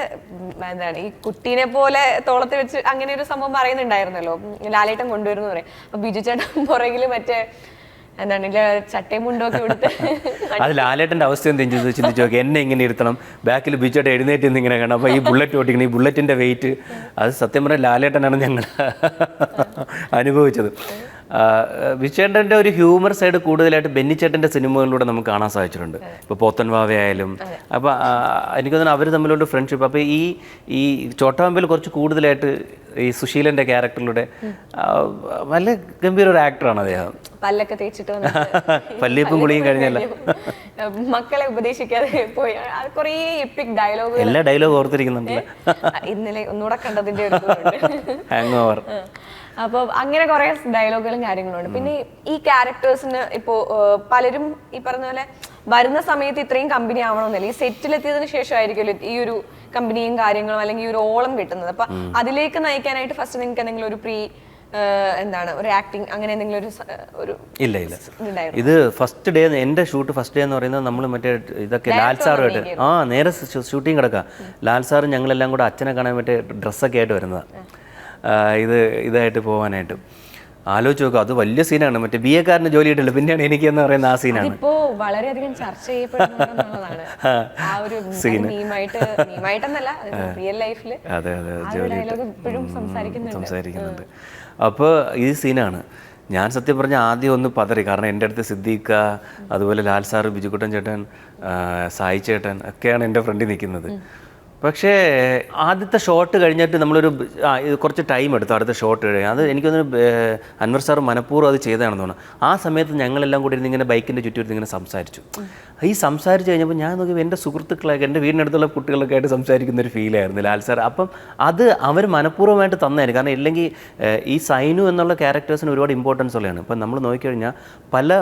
Speaker 2: ഈ കുട്ടീനെ പോലെ തോളത്ത് വെച്ച് അങ്ങനെ ഒരു സംഭവം പറയുന്നുണ്ടായിരുന്നല്ലോ, ലാലേട്ടൻ കൊണ്ടുവരുന്നു പറയും. അപ്പോൾ ബിജുചേട്ടൻ പുറകിൽ മറ്റേ ചട്ടയും മുണ്ടൊക്കെ കൊടുത്ത്
Speaker 1: അത് ലാലേട്ടൻ്റെ അവസ്ഥ എന്തെങ്കിലും ചിന്തിച്ചു നോക്കി. എന്നെ ഇങ്ങനെ ഇരുത്തണം, ബാക്കിൽ ബിജുചേട്ടൻ എഴുന്നേറ്റ് ഇങ്ങനെ കാണാം. അപ്പോൾ ഈ ബുള്ളറ്റ് ഓട്ടിക്കണം, ഈ ബുള്ളറ്റിൻ്റെ വെയിറ്റ്, അത് സത്യം പറഞ്ഞാൽ ലാലേട്ടനാണ് ഞങ്ങൾ അനുഭവിച്ചത്. ബിജുചേട്ടൻ്റെ ഒരു ഹ്യൂമർ സൈഡ് കൂടുതലായിട്ട് ബെന്നിച്ചേട്ടൻ്റെ സിനിമകളിലൂടെ നമുക്ക് കാണാൻ സാധിച്ചിട്ടുണ്ട്. ഇപ്പോൾ പോത്തൻ വാവയായാലും. അപ്പോൾ എനിക്ക് തോന്നുന്നു അവർ തമ്മിലുള്ള ഫ്രണ്ട്ഷിപ്പ്. അപ്പോൾ ഈ ചോട്ടാമ്പയിൽ കുറച്ച് കൂടുതലായിട്ട് ഈ സുശീലൻ്റെ ക്യാരക്ടറിലൂടെ നല്ല ഗംഭീര ഒരു ആക്ടറാണ് അദ്ദേഹം.
Speaker 2: പല്ലൊക്കെ തേച്ചിട്ട്
Speaker 1: പല്ലിയപ്പും കുളിയും കഴിഞ്ഞല്ല,
Speaker 2: മക്കളെ ഉപദേശിക്കാതെ പോയി കുറേ എപ്പിക് ഡയലോഗ്,
Speaker 1: എല്ലാ ഡയലോഗ് ഓർത്തിരിക്കുന്നുണ്ടല്ലോ.
Speaker 2: ഇന്നലെ ഒന്നുകൂടെ കണ്ടതിന്റെ ഒരു
Speaker 1: ഹാങ് ഓവർ.
Speaker 2: അപ്പോൾ അങ്ങനെ കുറേ ഡയലോഗുകളും കാര്യങ്ങളുണ്ട്. പിന്നെ ഈ ക്യാരക്ടേഴ്സിന് ഇപ്പോൾ പലരും ഈ പറഞ്ഞ പോലെ വരുന്ന സമയത്ത് ഇത്രയും കമ്പനി ആവണമെന്നില്ല, ഈ സെറ്റിലെത്തിയതിനു ശേഷമായിരിക്കുമല്ലോ ഈ ഒരു കമ്പനിയും കാര്യങ്ങളും അല്ലെങ്കിൽ ഈ ഒരു ഓളം കിട്ടുന്നത്. അപ്പൊ അതിലേക്ക് നയിക്കാനായിട്ട് ഫസ്റ്റ് നിങ്ങൾക്ക് എന്തെങ്കിലും ഒരു ഒരു ആക്ടിങ് അങ്ങനെ എന്തെങ്കിലും ഒരു
Speaker 1: ഇല്ല. ഇത് ഫസ്റ്റ് ഡേ, എൻ്റെ ഷൂട്ട് ഫസ്റ്റ് ഡേ എന്ന് പറയുന്നത് നമ്മൾ മറ്റേ ഇതൊക്കെ ലാൽ സാറുമായിട്ട് നേരെ ഷൂട്ടിങ് കിടക്കുക. ലാൽ സാറും ഞങ്ങളെല്ലാം കൂടെ അച്ഛനെ കാണാൻ മറ്റേ ഡ്രസ്സൊക്കെ ആയിട്ട് വരുന്നതാണ് ഇതായിട്ട് പോകാനായിട്ട്. ആലോചിച്ച് നോക്കുക, അത് വലിയ സീനാണ്. മറ്റേ ബി എക്കാരന് ജോലി കിട്ടില്ല, പിന്നെയാണ് എനിക്ക് എന്ന് പറയുന്ന ആ സീനാണ്.
Speaker 2: ഇപ്പോ വളരെയധികം ചർച്ച ചെയ്യപ്പെടുന്നുള്ളതാണ് ആ ഒരു മീമായിട്ടെന്നല്ല റിയൽ ലൈഫിൽ ഡയലോഗ് ഇപ്പോഴും സംസാരിക്കുന്നുണ്ട്.
Speaker 1: അപ്പോൾ ഈ സീനാണ് ഞാൻ സത്യം പറഞ്ഞാൽ ആദ്യം ഒന്ന് പതറി. കാരണം എൻ്റെ അടുത്ത് സിദ്ദീഖ, അതുപോലെ ലാൽ സാറ്, ബിജുക്കുട്ടൻ ചേട്ടൻ, സായി ചേട്ടൻ ഒക്കെയാണ് എൻ്റെ ഫ്രണ്ടിൽ നിൽക്കുന്നത്. പക്ഷേ ആദ്യത്തെ ഷോട്ട് കഴിഞ്ഞിട്ട് നമ്മളൊരു കുറച്ച് ടൈം എടുത്തു അടുത്ത ഷോട്ട് കഴിഞ്ഞാൽ. അത് എനിക്കൊന്ന് അൻവർ സാർ മനഃപൂർവ്വം അത് ചെയ്തതാണെന്ന് തോന്നുന്നു. ആ സമയത്ത് ഞങ്ങളെല്ലാം കൂടി ഇങ്ങനെ ബൈക്കിൻ്റെ ചുറ്റും ഇങ്ങനെ സംസാരിച്ചു. ഈ സംസാരിച്ച് കഴിഞ്ഞപ്പോൾ ഞാൻ നോക്കിയപ്പോൾ എൻ്റെ സുഹൃത്തുക്കളൊക്കെ, എൻ്റെ വീടിനടുത്തുള്ള കുട്ടികളൊക്കെ ആയിട്ട് സംസാരിക്കുന്ന ഒരു ഫീലായിരുന്നു ലാൽ സാർ. അപ്പം അത് അവർ മനഃപൂർവ്വമായിട്ട് തന്നതായിരുന്നു. കാരണം ഇല്ലെങ്കിൽ ഈ സൈനു എന്നുള്ള ക്യാരക്ടേഴ്സിന് ഒരുപാട് ഇമ്പോർട്ടൻസ് ഉള്ളതാണ്. ഇപ്പം നമ്മൾ നോക്കിക്കഴിഞ്ഞാൽ പല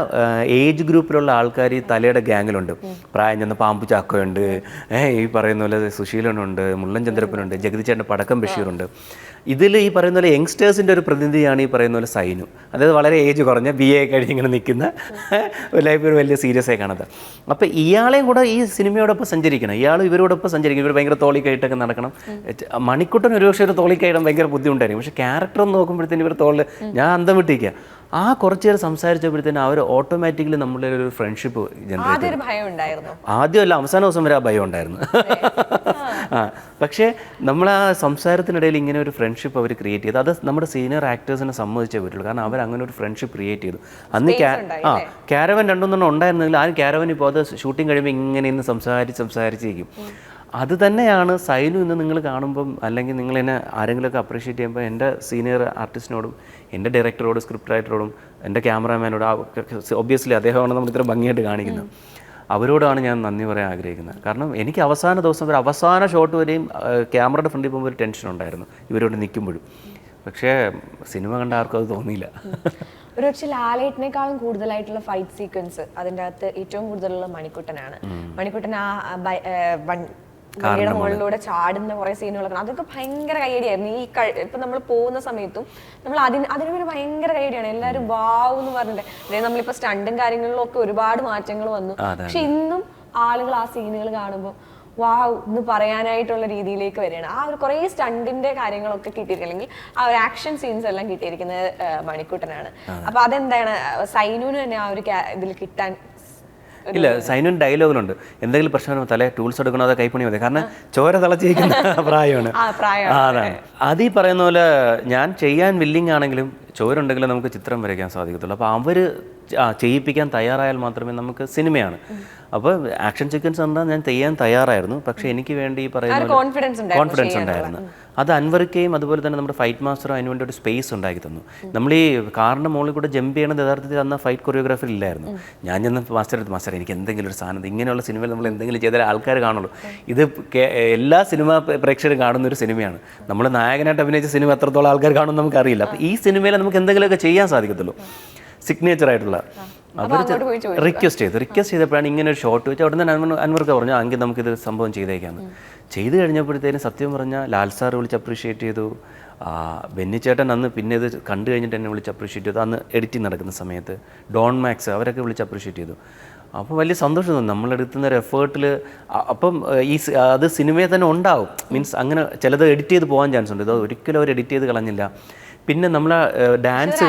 Speaker 1: ഏജ് ഗ്രൂപ്പിലുള്ള ആൾക്കാർ ഈ തലയുടെ ഗ്യാങ്ങിലുണ്ട്. പ്രായം ചെന്ന പാമ്പു ചാക്കോയുണ്ട്, ഈ പറയുന്ന പോലെ സുശീലനുണ്ട്, മുള്ളൻ ചന്ദ്രപ്പനുണ്ട്, ജഗതിച്ചേട്ടൻ്റെ പടക്കം ബഷീറുണ്ട്. ഇതിൽ ഈ പറയുന്ന പോലെ യങ്സ്റ്റേഴ്സിൻ്റെ ഒരു പ്രതിനിധിയാണ് ഈ പറയുന്ന പോലെ സൈനു. അതായത് വളരെ ഏജ് കുറഞ്ഞ BA കഴിഞ്ഞ് ഇങ്ങനെ നിൽക്കുന്ന ലൈഫ് ഒരു വലിയ സീരിയസ് ആയി കാണുന്നത്. അപ്പോൾ ഇയാളെയും കൂടെ ഈ സിനിമയോടൊപ്പം സഞ്ചരിക്കണം, ഇയാൾ ഇവരോടൊപ്പം സഞ്ചരിക്കണം. ഇവർ ഭയങ്കര തോളിക്കായിട്ടൊക്കെ നടക്കണം. മണിക്കുട്ടൻ ഒരുപക്ഷെ ഒരു തോളിക്കായിടാൻ ഭയങ്കര ബുദ്ധിമുട്ടായിരിക്കും. പക്ഷേ ക്യാരക്ടർ ഒന്ന് നോക്കുമ്പോഴത്തേന് ഇവർ തോളിൽ ഞാൻ അന്തം വിട്ടിരിക്കുക. ആ കുറച്ച് നേരം സംസാരിച്ചപ്പോഴത്തേനും അവർ ഓട്ടോമാറ്റിക്കലി നമ്മളുടെ ഒരു ഫ്രണ്ട്ഷിപ്പ് ജനറേറ്റ് ചെയ്തു. ആദ്യമല്ല അവസാന ദിവസം വരെ ആ ഭയം ഉണ്ടായിരുന്നു. പക്ഷേ നമ്മൾ ആ സംസാരത്തിനിടയിൽ ഇങ്ങനെ ഒരു ഫ്രണ്ട്ഷിപ്പ് അവർ ക്രിയേറ്റ് ചെയ്തു. അത് നമ്മുടെ സീനിയർ ആക്ടേഴ്സിനെ സമ്മതിച്ചേ പറ്റുള്ളൂ. കാരണം അവർ അങ്ങനെ ഒരു ഫ്രണ്ട്ഷിപ്പ് ക്രിയേറ്റ് ചെയ്തു. അന്ന് ക്യാരവൻ രണ്ടൊന്നും ഉണ്ടായിരുന്നെങ്കിൽ ആ ക്യാരവൻ ഇപ്പോൾ അത് ഷൂട്ടിങ് കഴിയുമ്പോൾ ഇങ്ങനെ ഇന്ന് സംസാരിച്ചിരിക്കും. അത് തന്നെയാണ് സൈനു ഇന്ന് നിങ്ങൾ കാണുമ്പം, അല്ലെങ്കിൽ നിങ്ങൾ എന്നെ ആരെങ്കിലുമൊക്കെ അപ്രീഷിയേറ്റ് ചെയ്യുമ്പോൾ എൻ്റെ സീനിയർ ആർട്ടിസ്റ്റിനോടും എൻ്റെ ഡയറക്ടറോടും സ്ക്രിപ്റ്റ് റൈറ്ററോടും എൻ്റെ ക്യാമറാമാനോടും, ഒബ്വിയസ്ലി അദ്ദേഹമാണ് നമ്മൾ ഇത്ര ഭംഗിയായിട്ട് കാണിക്കുന്നത്, അവരോടാണ് ഞാൻ നന്ദി പറയാൻ ആഗ്രഹിക്കുന്നത്. കാരണം എനിക്ക് അവസാന ദിവസം വരെ അവസാന ഷോട്ട് വരെയും ക്യാമറയുടെ ഫ്രണ്ടിൽ പോകുമ്പോൾ ഒരു ടെൻഷൻ ഉണ്ടായിരുന്നു ഇവരോട് നിൽക്കുമ്പോഴും. പക്ഷേ സിനിമ കണ്ട ആർക്കും അത് തോന്നിയില്ല.
Speaker 2: ഒരു പക്ഷേ ലാലേട്ടനേക്കാളും കൂടുതലായിട്ടുള്ള ഫൈറ്റ് സീക്വൻസ് അതിൻ്റെ അകത്ത് ഏറ്റവും കൂടുതലുള്ള മണിക്കുട്ടനാണ്. മണിക്കുട്ടൻ ആ വണ്ടിയുടെ മുകളിലൂടെ ചാടുന്ന കുറെ സീനുകളൊക്കെ അതൊക്കെ ഭയങ്കര കയ്യടിയായിരുന്നു. ഈ ഇപ്പൊ നമ്മൾ പോകുന്ന സമയത്തും നമ്മൾ അതിനൊരു ഭയങ്കര കയ്യടിയാണ്. എല്ലാവരും വാവ് എന്ന് പറഞ്ഞിട്ട്. അതായത് നമ്മളിപ്പോ സ്റ്റണ്ടും കാര്യങ്ങളിലും ഒക്കെ ഒരുപാട് മാറ്റങ്ങൾ വന്നു. പക്ഷെ ഇന്നും ആളുകൾ ആ സീനുകൾ കാണുമ്പോൾ വാവ് എന്ന് പറയാനായിട്ടുള്ള രീതിയിലേക്ക് വരികയാണ്. ആ ഒരു കുറേ സ്റ്റണ്ടിന്റെ കാര്യങ്ങളൊക്കെ കിട്ടിയിരിക്കും, അല്ലെങ്കിൽ ആ ഒരു ആക്ഷൻ സീൻസ് എല്ലാം കിട്ടിയിരിക്കുന്നത് മണിക്കുട്ടനാണ്. അപ്പൊ അതെന്താണ് സൈനുവിന് തന്നെ ആ ഒരു ഇതിൽ കിട്ടാൻ?
Speaker 1: ഇല്ല, സൈനുവിന് ഡയലോഗിലുണ്ട് എന്തെങ്കിലും പ്രശ്നം തലേ ടൂൾസ് എടുക്കണോ അതോ കൈപ്പണി മതി, കാരണം ചോര തിളച്ചിരിക്കുന്ന പ്രായമാണ്. അതാണ് അത് ഈ പറയുന്ന പോലെ ഞാൻ ചെയ്യാൻ വില്ലിങ് ആണെങ്കിലും ചോരുണ്ടെങ്കിലും നമുക്ക് ചിത്രം വരയ്ക്കാൻ സാധിക്കത്തുള്ളൂ. അപ്പോൾ അവർ ചെയ്യിപ്പിക്കാൻ തയ്യാറായാൽ മാത്രമേ നമുക്ക് സിനിമയാണ്. അപ്പോൾ ആക്ഷൻ സീക്വൻസ് എന്താ ഞാൻ ചെയ്യാൻ തയ്യാറായിരുന്നു. പക്ഷേ എനിക്ക് വേണ്ടി ഈ പറയുന്ന കോൺഫിഡൻസ് ഉണ്ടായിരുന്നു. അത് അൻവർക്കെയും അതുപോലെ തന്നെ നമ്മുടെ ഫൈറ്റ് മാസ്റ്ററും അതിന് വേണ്ടി ഒരു സ്പേസ് ഉണ്ടാക്കി തന്നു. നമ്മൾ ഈ കാറിൻ്റെ മുകളിൽ കൂടെ ജമ്പ് ചെയ്യണത് യഥാർത്ഥത്തിൽ തന്ന ഫൈറ്റ് കൊറിയോഗ്രാഫി ഇല്ലായിരുന്നു. ഞാൻ ചെന്ന് മാസ്റ്റർ എനിക്ക് എന്തെങ്കിലും ഒരു സാധനം, ഇങ്ങനെയുള്ള സിനിമയിൽ നമ്മൾ എന്തെങ്കിലും ചെയ്താൽ ആൾക്കാർ കാണുള്ളൂ. ഇത് എല്ലാ സിനിമാ പ്രേക്ഷകരും കാണുന്ന ഒരു സിനിമയാണ്. നമ്മൾ നായകനായിട്ട് അഭിനയിച്ച സിനിമ എത്രത്തോളം ആൾക്കാർ കാണുമെന്ന് നമുക്കറിയില്ല. അപ്പോൾ ഈ സിനിമയിൽ നമുക്ക് എന്തെങ്കിലുമൊക്കെ ചെയ്യാൻ സാധിക്കത്തുള്ളൂ, സിഗ്നേച്ചർ ആയിട്ടുള്ള. അവർ റിക്വസ്റ്റ് ചെയ്തപ്പോഴാണ് ഇങ്ങനെ ഒരു ഷോട്ട് വെച്ച് അവിടെ നിന്ന് അൻവർക്ക് പറഞ്ഞു എങ്കിൽ നമുക്കിത് സംഭവം ചെയ്തേക്കാന്ന്. ചെയ്ത് കഴിഞ്ഞപ്പോഴത്തേനും സത്യം പറഞ്ഞാൽ ലാൽ സാർ വിളിച്ച് അപ്രീഷിയേറ്റ് ചെയ്തു. ബെന്നിച്ചേട്ടൻ അന്ന് പിന്നെ ഇത് കണ്ടു കഴിഞ്ഞിട്ട് എന്നെ വിളിച്ച് അപ്രീഷിയേറ്റ് ചെയ്തു. അന്ന് എഡിറ്റിംഗ് നടക്കുന്ന സമയത്ത് ഡോൺ മാക്സ് അവരൊക്കെ വിളിച്ച് അപ്രീഷിയേറ്റ് ചെയ്തു. അപ്പോൾ വലിയ സന്തോഷം തോന്നും നമ്മളെടുക്കുന്ന ഒരു എഫേർട്ടിൽ. അപ്പം അത് സിനിമയിൽ തന്നെ ഉണ്ടാവും, മീൻസ് അങ്ങനെ ചിലത് എഡിറ്റ് ചെയ്ത് പോകാൻ ചാൻസ് ഉണ്ട്. ഇത് ഒരിക്കലും അവർ എഡിറ്റ് ചെയ്ത് കളഞ്ഞില്ല. പിന്നെ നമ്മളെ ഡാൻസ്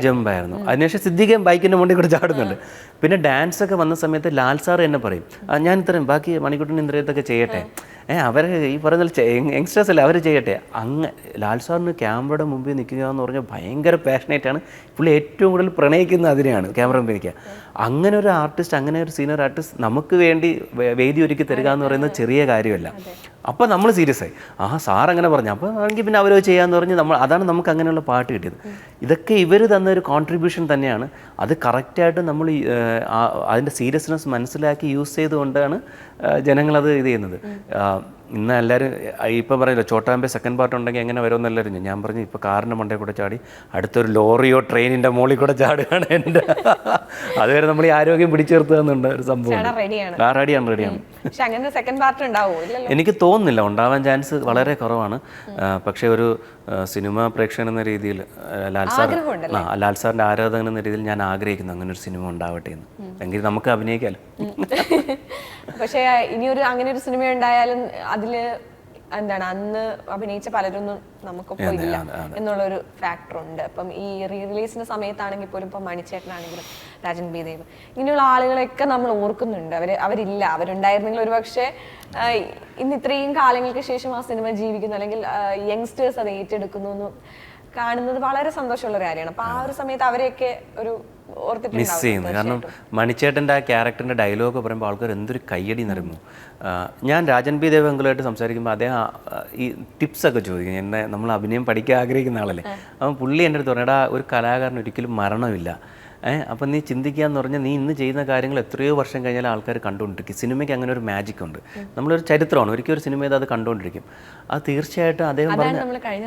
Speaker 1: ജമ്പായിരുന്നു. അതിനുശേഷം സിദ്ദീഖയും ബൈക്കിൻ്റെ മുകളിൽ കൂടെ ചാടുന്നുണ്ട്. പിന്നെ ഡാൻസൊക്കെ വന്ന സമയത്ത് ലാൽ സാർ എന്നെ പറയും ഞാൻ ഇത്രയും ബാക്കി മണിക്കുട്ടൻ ഇന്ദ്രിയത്തൊക്കെ ചെയ്യട്ടെ, അവർ ഈ പറയുന്ന യങ്സ്റ്റേഴ്സ് അല്ലേ അവർ ചെയ്യട്ടെ. ലാൽ സാറിന് ക്യാമറയുടെ മുമ്പിൽ നിൽക്കുക എന്ന് പറഞ്ഞാൽ ഭയങ്കര പാഷനേറ്റാണ്. പുള്ളി ഏറ്റവും കൂടുതൽ പ്രണയിക്കുന്ന അതിനെയാണ് ക്യാമറ മുമ്പിൽ നിൽക്കുക. അങ്ങനെ ഒരു ആർട്ടിസ്റ്റ്, അങ്ങനെ ഒരു സീനിയർ ആർട്ടിസ്റ്റ് നമുക്ക് വേണ്ടി വേദി ഒരുക്കി തരിക എന്ന് പറയുന്നത് ചെറിയ കാര്യമല്ല. അപ്പോൾ നമ്മൾ സീരിയസ് ആയി. സാർ അങ്ങനെ പറഞ്ഞു, അപ്പോൾ ആണെങ്കിൽ പിന്നെ അവർ ചെയ്യാമെന്ന് പറഞ്ഞ് അതാണ് നമുക്ക് അങ്ങനെയുള്ള പാട്ട് കിട്ടിയത്. ഇതൊക്കെ ഇവർ തന്നൊരു കോൺട്രിബ്യൂഷൻ തന്നെയാണ്. അത് കറക്റ്റായിട്ട് നമ്മൾ അതിൻ്റെ സീരിയസ്നെസ് മനസ്സിലാക്കി യൂസ് ചെയ്തുകൊണ്ടാണ് ജനങ്ങളത് ഇത് ചെയ്യുന്നത്. ഇന്ന് എല്ലാവരും ഇപ്പം പറയില്ല ചോട്ടാമ്പെ സെക്കൻഡ് പാർട്ട് ഉണ്ടെങ്കിൽ എങ്ങനെ വരുമെന്ന് എല്ലാവരും ഞാൻ പറഞ്ഞു ഇപ്പോൾ കാറിൻ്റെ മണ്ടയിൽ കൂടെ ചാടി അടുത്തൊരു ലോറിയോ ട്രെയിനിൻ്റെ മുകളിൽ കൂടെ ചാടുകയാണ് എൻ്റെ. അതുവരെ നമ്മൾ ഈ ആരോഗ്യം പിടിച്ചേർത്തുന്നുണ്ട് ഒരു സംഭവം. റെഡിയാണ്. എനിക്ക് തോന്നുന്നില്ല, ഉണ്ടാവാൻ ചാൻസ് വളരെ കുറവാണ്. പക്ഷേ ഒരു സിനിമ പ്രേക്ഷകൻ എന്ന രീതിയിൽ ലാൽ സാറിൻ്റെ ആരാധകൻ എന്ന രീതിയിൽ ഞാൻ ആഗ്രഹിക്കുന്നു അങ്ങനെ ഒരു സിനിമ ഉണ്ടാവട്ടെ എന്ന്. എങ്കിൽ നമുക്ക് അഭിനയിക്കാമല്ലോ.
Speaker 2: പക്ഷേ ഇനിയൊരു അങ്ങനെ ഒരു സിനിമ ഉണ്ടായാലും അതില് എന്താണ് അന്ന് അഭിനയിച്ച പലരൊന്നും നമുക്കൊപ്പം ഇല്ല എന്നുള്ളൊരു ഫാക്ടർ ഉണ്ട്. അപ്പം ഈ റിലീസിന്റെ സമയത്താണെങ്കിൽ പോലും ഇപ്പം മണിച്ചേട്ടനാണെങ്കിലും രാജൻ ബി ദേവ് ഇങ്ങനെയുള്ള ആളുകളെയൊക്കെ നമ്മൾ ഓർക്കുന്നുണ്ട്. അവരില്ല, അവരുണ്ടായിരുന്നെങ്കിൽ ഒരു പക്ഷേ ഇന്ന് ഇത്രയും കാലങ്ങൾക്ക് ശേഷം ആ സിനിമ ജീവിക്കുന്നു, അല്ലെങ്കിൽ യങ്സ്റ്റേഴ്സ് അത് ഏറ്റെടുക്കുന്നു കാണുന്നത് വളരെ സന്തോഷമുള്ള ഒരു കാര്യമാണ്. അപ്പൊ ആ ഒരു സമയത്ത് അവരെയൊക്കെ ഒരു
Speaker 1: മിസ് ചെയ്യുന്നത്. കാരണം മണിച്ചേട്ടൻ്റെ ആ ക്യാരക്ടറിൻ്റെ ഡയലോഗ് പറയുമ്പോൾ ആൾക്കാർ എന്തൊരു കയ്യടി നിറഞ്ഞു. ഞാൻ രാജൻ ബി ദേവ് അങ്കിളുമായിട്ട് സംസാരിക്കുമ്പോൾ അദ്ദേഹം ഈ ടിപ്സൊക്കെ ചോദിക്കും. എന്നെ നമ്മൾ അഭിനയം പഠിക്കാൻ ആഗ്രഹിക്കുന്ന ആളല്ലേ. അപ്പം പുള്ളി എൻ്റെ അടുത്ത് പറഞ്ഞാൽ ഒരു കലാകാരന് ഒരിക്കലും മരണമില്ല. അപ്പം നീ ചിന്തിക്കുക എന്ന് പറഞ്ഞാൽ നീ ഇന്ന് ചെയ്യുന്ന കാര്യങ്ങൾ എത്രയോ വർഷം കഴിഞ്ഞാൽ ആൾക്കാർ കണ്ടുകൊണ്ടിരിക്കും. സിനിമയ്ക്ക് അങ്ങനെ ഒരു മാജിക് ഉണ്ട്. നമ്മളൊരു ചരിത്രമാണ്, ഒരിക്കലും ഒരു സിനിമ അത് കണ്ടുകൊണ്ടിരിക്കും. അത് തീർച്ചയായിട്ടും അദ്ദേഹം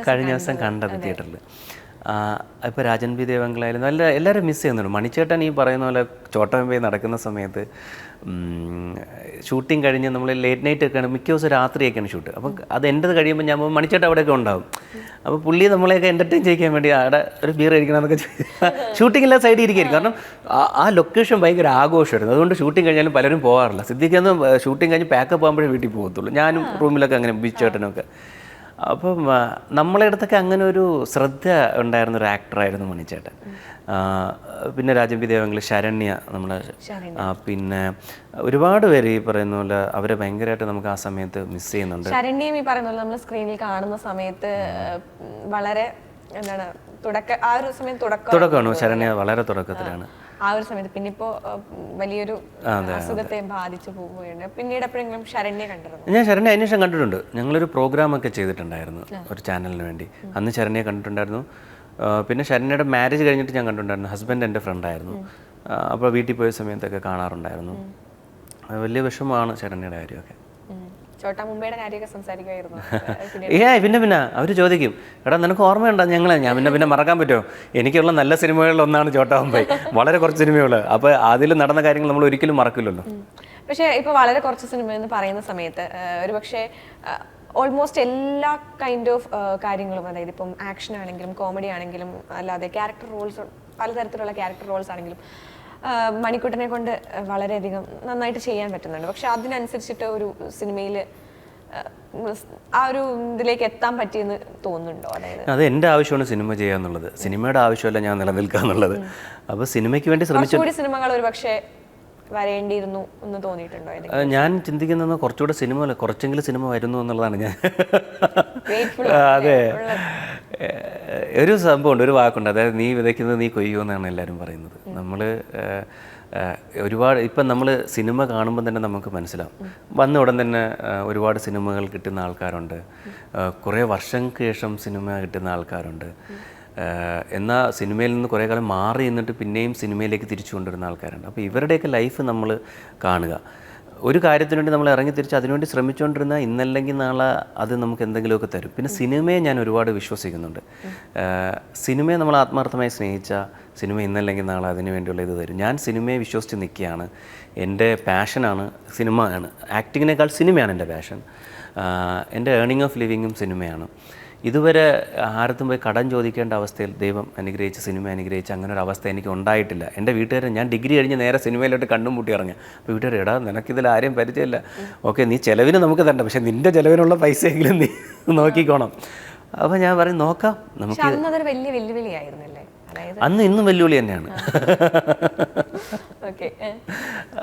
Speaker 1: കഴിഞ്ഞ ദിവസം കണ്ടത് തിയേറ്ററിൽ. ഇപ്പോൾ രാജൻ ബി ദേവ് അങ്കിളായാലും എല്ലാവരും മിസ് ചെയ്യുന്നുണ്ട്. മണിച്ചേട്ടൻ ഈ പറയുന്ന പോലെ ചോട്ടമ്പേ നടക്കുന്ന സമയത്ത് ഷൂട്ടിങ് കഴിഞ്ഞ് നമ്മൾ ലേറ്റ് നൈറ്റ് ഒക്കെയാണ്, മിക്ക ദിവസം രാത്രിയൊക്കെയാണ് ഷൂട്ട്. അപ്പം അത് എൻ്റെത് കഴിയുമ്പോൾ ഞാൻ മണിച്ചേട്ടൻ അവിടെയൊക്കെ ഉണ്ടാവും. അപ്പോൾ പുള്ളി നമ്മളെയൊക്കെ എൻ്റർടൈൻ ചെയ്യിക്കാൻ വേണ്ടി അവിടെ ഒരു ബിയർ കഴിക്കണമെന്നൊക്കെ ഷൂട്ടിങ്ങില്ല സൈഡിൽ ഇരിക്കുകയായിരിക്കും. കാരണം ആ ലൊക്കേഷൻ ഭയങ്കര ആഘോഷമായിരുന്നു. അതുകൊണ്ട് ഷൂട്ടിങ് കഴിഞ്ഞാലും പലരും പോകാറില്ല. സിദ്ദിഖൊന്നും ഷൂട്ടിങ് കഴിഞ്ഞ് പാക്കപ്പ് ആകുമ്പോഴേ വീട്ടിൽ പോകത്തുള്ളൂ. ഞാനും റൂമിലൊക്കെ അങ്ങനെ ബീച്ചേട്ടനൊക്കെ. അപ്പം നമ്മളെ അടുത്തൊക്കെ അങ്ങനെ ഒരു ശ്രദ്ധ ഉണ്ടായിരുന്ന ഒരു ആക്ടറായിരുന്നു മണിച്ചേട്ടൻ. പിന്നെ രാജൻ ബി ദേവ് അങ്കിൾ, ശരണ്യ, നമ്മളെ പിന്നെ ഒരുപാട് പേര് ഈ പറയുന്ന പോലെ അവരെ ഭയങ്കരമായിട്ട് നമുക്ക് ആ സമയത്ത് മിസ് ചെയ്യുന്നുണ്ട്.
Speaker 2: ശരണ്യം ഈ പറയുന്ന പോലെ നമ്മൾ സ്ക്രീനിൽ കാണുന്ന സമയത്ത് വളരെ എന്താണ് ആ ഒരു സമയം
Speaker 1: തുടക്കമാണ്. ശരണ്യ വളരെ തുടക്കത്തിലാണ്
Speaker 2: ആ ഒരു സമയത്ത്. പിന്നെ ഇപ്പോ വലിയൊരു അസുഖത്തെ ബാധിച്ചു പോവുകയുണ്ട്. പിന്നീട് എപ്പോഴെങ്കിലും ശരണ്യെ കണ്ടിരുന്നു?
Speaker 1: ഞാൻ ശരണ്യ അന്വേഷണം കണ്ടിട്ടുണ്ട്. ഞങ്ങളൊരു പ്രോഗ്രാമൊക്കെ ചെയ്തിട്ടുണ്ടായിരുന്നു ഒരു ചാനലിന് വേണ്ടി. അന്ന് ശരണ്യെ കണ്ടിട്ടുണ്ടായിരുന്നു. പിന്നെ ശരണ്യയുടെ മാരേജ് കഴിഞ്ഞിട്ട് ഞാൻ കണ്ടിട്ടുണ്ടായിരുന്നു. ഹസ്ബൻഡ് എൻ്റെ ഫ്രണ്ടായിരുന്നു. അപ്പോൾ വീട്ടിൽ പോയ സമയത്തൊക്കെ കാണാറുണ്ടായിരുന്നു. വലിയ വിഷമമാണ് ശരണ്യയുടെ കാര്യമൊക്കെ. പിന്നെ അവർ ചോദിക്കും, എടാ നിനക്ക് ഓർമ്മയുണ്ടോ ഞാൻ പിന്നെ മറക്കാൻ പറ്റുമോ? എനിക്കുള്ള നല്ല സിനിമകളിൽ ഒന്നാണ് ചോട്ടാമുംബൈ. വളരെ കുറച്ച് സിനിമകൾ. അപ്പോൾ അതിൽ നടന്ന കാര്യങ്ങൾ നമ്മൾ ഒരിക്കലും മറക്കില്ലല്ലോ.
Speaker 2: പക്ഷേ ഇപ്പോൾ വളരെ കുറച്ച് സിനിമ എന്ന് പറയുന്ന സമയത്ത് ഒരു പക്ഷേ ഓൾമോസ്റ്റ് എല്ലാ കൈൻഡ് ഓഫ് കാര്യങ്ങളും, അതായത് ഇപ്പം ആക്ഷൻ ആണെങ്കിലും കോമഡി ആണെങ്കിലും അല്ലാതെ ക്യാരക്ടർ റോൾസ്, പലതരത്തിലുള്ള ക്യാരക്ടർ റോൾസ് ആണെങ്കിലും മണിക്കുട്ടനെ കൊണ്ട് വളരെയധികം നന്നായിട്ട് ചെയ്യാൻ പറ്റുന്നുണ്ട്. പക്ഷെ അതിനനുസരിച്ചിട്ട് ഒരു സിനിമയിൽ ആ ഒരു ഇതിലേക്ക് എത്താൻ പറ്റിയെന്ന് തോന്നുന്നുണ്ടോ? അതായത്
Speaker 1: അത് എൻ്റെ ആവശ്യമാണ് സിനിമ ചെയ്യാന്നുള്ളത്, സിനിമയുടെ ആവശ്യമല്ല ഞാൻ നിലനിൽക്കുക എന്നുള്ളത്. അപ്പോൾ സിനിമയ്ക്ക് വേണ്ടി ശ്രമിച്ചു
Speaker 2: സിനിമകൾ ഒരു പക്ഷേ വരേണ്ടിയിരുന്നു എന്ന് തോന്നിയിട്ടുണ്ടോ?
Speaker 1: ഞാൻ ചിന്തിക്കുന്നത് കുറച്ചുകൂടെ സിനിമ, കുറച്ചെങ്കിലും സിനിമ വരുന്നു എന്നുള്ളതാണ് ഞാൻ. അതെ, ഒരു സംഭവമുണ്ട്, ഒരു വാക്കുണ്ട്, അതായത് നീ വിതയ്ക്കുന്നത് നീ കൊയ്യുമെന്നാണ് എല്ലാവരും പറയുന്നത്. നമ്മൾ ഒരുപാട് ഇപ്പം നമ്മൾ സിനിമ കാണുമ്പോൾ തന്നെ നമുക്ക് മനസ്സിലാവും. വന്ന ഉടൻ തന്നെ ഒരുപാട് സിനിമകൾ കിട്ടുന്ന ആൾക്കാരുണ്ട്, കുറേ വർഷങ്ങൾക്ക് ശേഷം സിനിമ കിട്ടുന്ന ആൾക്കാരുണ്ട്. എന്നാൽ സിനിമയിൽ നിന്ന് കുറേ കാലം മാറി നിന്നിട്ട് പിന്നെയും സിനിമയിലേക്ക് തിരിച്ചു കൊണ്ടുവരുന്ന ആൾക്കാരുണ്ട്. അപ്പോൾ ഇവരുടെയൊക്കെ ലൈഫ് നമ്മൾ കാണുക. ഒരു കാര്യത്തിന് വേണ്ടി നമ്മൾ ഇറങ്ങി തിരിച്ച് അതിനുവേണ്ടി ശ്രമിച്ചുകൊണ്ടിരുന്ന ഇന്നല്ലെങ്കിൽ നാളെ അത് നമുക്ക് എന്തെങ്കിലുമൊക്കെ തരും. പിന്നെ സിനിമയെ ഞാൻ ഒരുപാട് വിശ്വസിക്കുന്നുണ്ട്. സിനിമയെ നമ്മൾ ആത്മാർത്ഥമായി സ്നേഹിച്ച സിനിമ ഇന്നല്ലെങ്കിൽ നാളെ അതിന് വേണ്ടിയുള്ള ഇത് തരും. ഞാൻ സിനിമയെ വിശ്വസിച്ച് നിൽക്കുകയാണ്. എൻ്റെ പാഷനാണ് സിനിമയാണ്. ആക്ടിങ്ങിനേക്കാൾ സിനിമയാണ് എൻ്റെ പാഷൻ. എൻ്റെ ഏണിംഗ് ഓഫ് ലിവിങ്ങും സിനിമയാണ്. ഇതുവരെ ആരത്തും പോയി കടം ചോദിക്കേണ്ട അവസ്ഥയിൽ ദൈവം അനുഗ്രഹിച്ച്, സിനിമ അനുഗ്രഹിച്ച് അങ്ങനെ ഒരു അവസ്ഥ എനിക്ക് ഉണ്ടായിട്ടില്ല. എൻ്റെ വീട്ടുകാരൻ, ഞാൻ ഡിഗ്രി കഴിഞ്ഞ് നേരെ സിനിമയിലോട്ട് കണ്ണും പൂട്ടി ഇറങ്ങി. അപ്പോൾ വീട്ടുകാർ, എടാ നിനക്കിതിൽ ആരെയും പരിചയമില്ല, ഓക്കെ നീ ചിലവിന് നമുക്ക് തരണ്ട, പക്ഷേ നിൻ്റെ ചിലവിനുള്ള പൈസയെങ്കിലും നീ നോക്കിക്കോണം. അപ്പോൾ ഞാൻ പറയും നോക്കാം നമുക്ക്.
Speaker 2: അതൊരു വലിയ വെല്ലുവിളിയായിരുന്നല്ലേ?
Speaker 1: അന്ന് ഇന്നും വെല്ലുവിളി തന്നെയാണ്.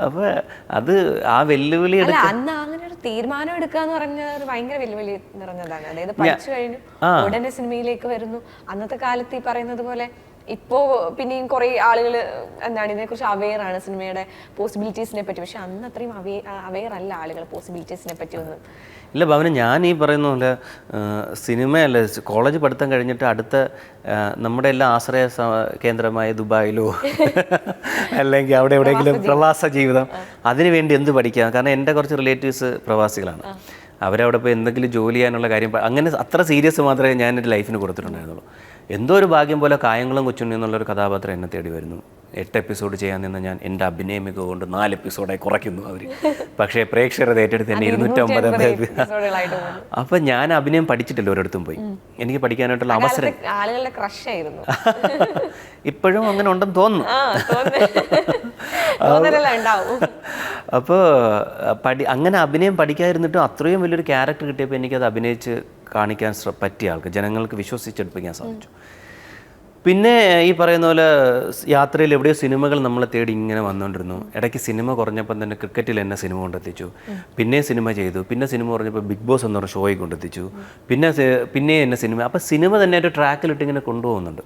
Speaker 1: അപ്പോൾ അത് ആ വെല്ലുവിളി
Speaker 2: അന്ന് അങ്ങനെ ഒരു തീരുമാനം എടുക്കുക എന്ന് പറഞ്ഞാൽ ഭയങ്കര വെല്ലുവിളി നിറഞ്ഞതാണ്. അതായത് പഠിച്ചു കഴിഞ്ഞു ഉടനെ സിനിമയിലേക്ക് വരുന്നു. അന്നത്തെ കാലത്ത് ഈ പറയുന്നത് പോലെ ഇപ്പോ പിന്നെയും കുറെ ആളുകൾ എന്താണ് ഇതിനെക്കുറിച്ച് അവെയർ ആണ്, സിനിമയുടെ പോസിബിലിറ്റീസിനെ പറ്റി. പക്ഷെ അന്ന് അത്രയും അവെയർ അല്ല ആളുകൾ പോസിബിലിറ്റീസിനെ പറ്റി ഒന്നും.
Speaker 1: ഇല്ല ഭവന, ഞാൻ ഈ പറയുന്ന പോലെ സിനിമയല്ല, കോളേജ് പഠിത്തം കഴിഞ്ഞിട്ട് അടുത്ത നമ്മുടെ എല്ലാ ആശ്രയ കേന്ദ്രമായ ദുബായിലോ അല്ലെങ്കിൽ അവിടെ എവിടെയെങ്കിലും പ്രവാസ ജീവിതം, അതിനുവേണ്ടി എന്ത് പഠിക്കാം. കാരണം എൻ്റെ കുറച്ച് റിലേറ്റീവ്സ് പ്രവാസികളാണ്. അവരവിടെ പോയി എന്തെങ്കിലും ജോലി ചെയ്യാനുള്ള കാര്യം, അങ്ങനെ അത്ര സീരിയസ് മാത്രമേ ഞാൻ എൻ്റെ ലൈഫിന് കൊടുത്തിട്ടുണ്ടായിരുന്നുള്ളൂ. എന്തോ ഒരു ഭാഗ്യം പോലെ കായംകുളം കൊച്ചുണ്ണി എന്നുള്ളൊരു കഥാപാത്രം എന്നെ തേടി വരുന്നു. 8 എപ്പിസോഡ് ചെയ്യാൻ നിന്ന് ഞാൻ എൻ്റെ അഭിനയ മികവ് കൊണ്ട് 4 എപ്പിസോഡായി കുറയ്ക്കുന്നു അവർ. പക്ഷേ പ്രേക്ഷകർ ഏറ്റെടുത്ത് തന്നെ 250. അപ്പം ഞാൻ അഭിനയം പഠിച്ചിട്ടില്ല ഒരിടത്തും പോയി. എനിക്ക് പഠിക്കാനായിട്ടുള്ള അവസരം ഇപ്പോഴും അങ്ങനെ ഉണ്ടെന്ന് തോന്നുന്നു.
Speaker 2: തോന്നലെല്ലാം ഉണ്ടാവും.
Speaker 1: അപ്പോൾ അങ്ങനെ അഭിനയം പഠിക്കാതിരുന്നിട്ടും അത്രയും വലിയൊരു ക്യാരക്ടർ കിട്ടിയപ്പോൾ എനിക്കത് അഭിനയിച്ച് കാണിക്കാൻ പറ്റിയ ആൾക്ക് ജനങ്ങൾക്ക് വിശ്വസിച്ചെടുപ്പിക്കാൻ സാധിച്ചു. പിന്നെ ഈ പറയുന്ന പോലെ യാത്രയിൽ എവിടെയോ സിനിമകൾ നമ്മളെ തേടി ഇങ്ങനെ വന്നുകൊണ്ടിരുന്നു. ഇടയ്ക്ക് സിനിമ കുറഞ്ഞപ്പോൾ തന്നെ ക്രിക്കറ്റിൽ എന്നെ സിനിമ കൊണ്ടെത്തിച്ചു. പിന്നെ സിനിമ ചെയ്തു. പിന്നെ സിനിമ കുറഞ്ഞപ്പോൾ ബിഗ് ബോസ് എന്ന് പറഞ്ഞ ഷോയിൽ കൊണ്ടെത്തിച്ചു. പിന്നെ എന്നെ സിനിമ. അപ്പോൾ സിനിമ തന്നെ ഒരു ട്രാക്കിലിട്ട് ഇങ്ങനെ കൊണ്ടുപോകുന്നുണ്ട്.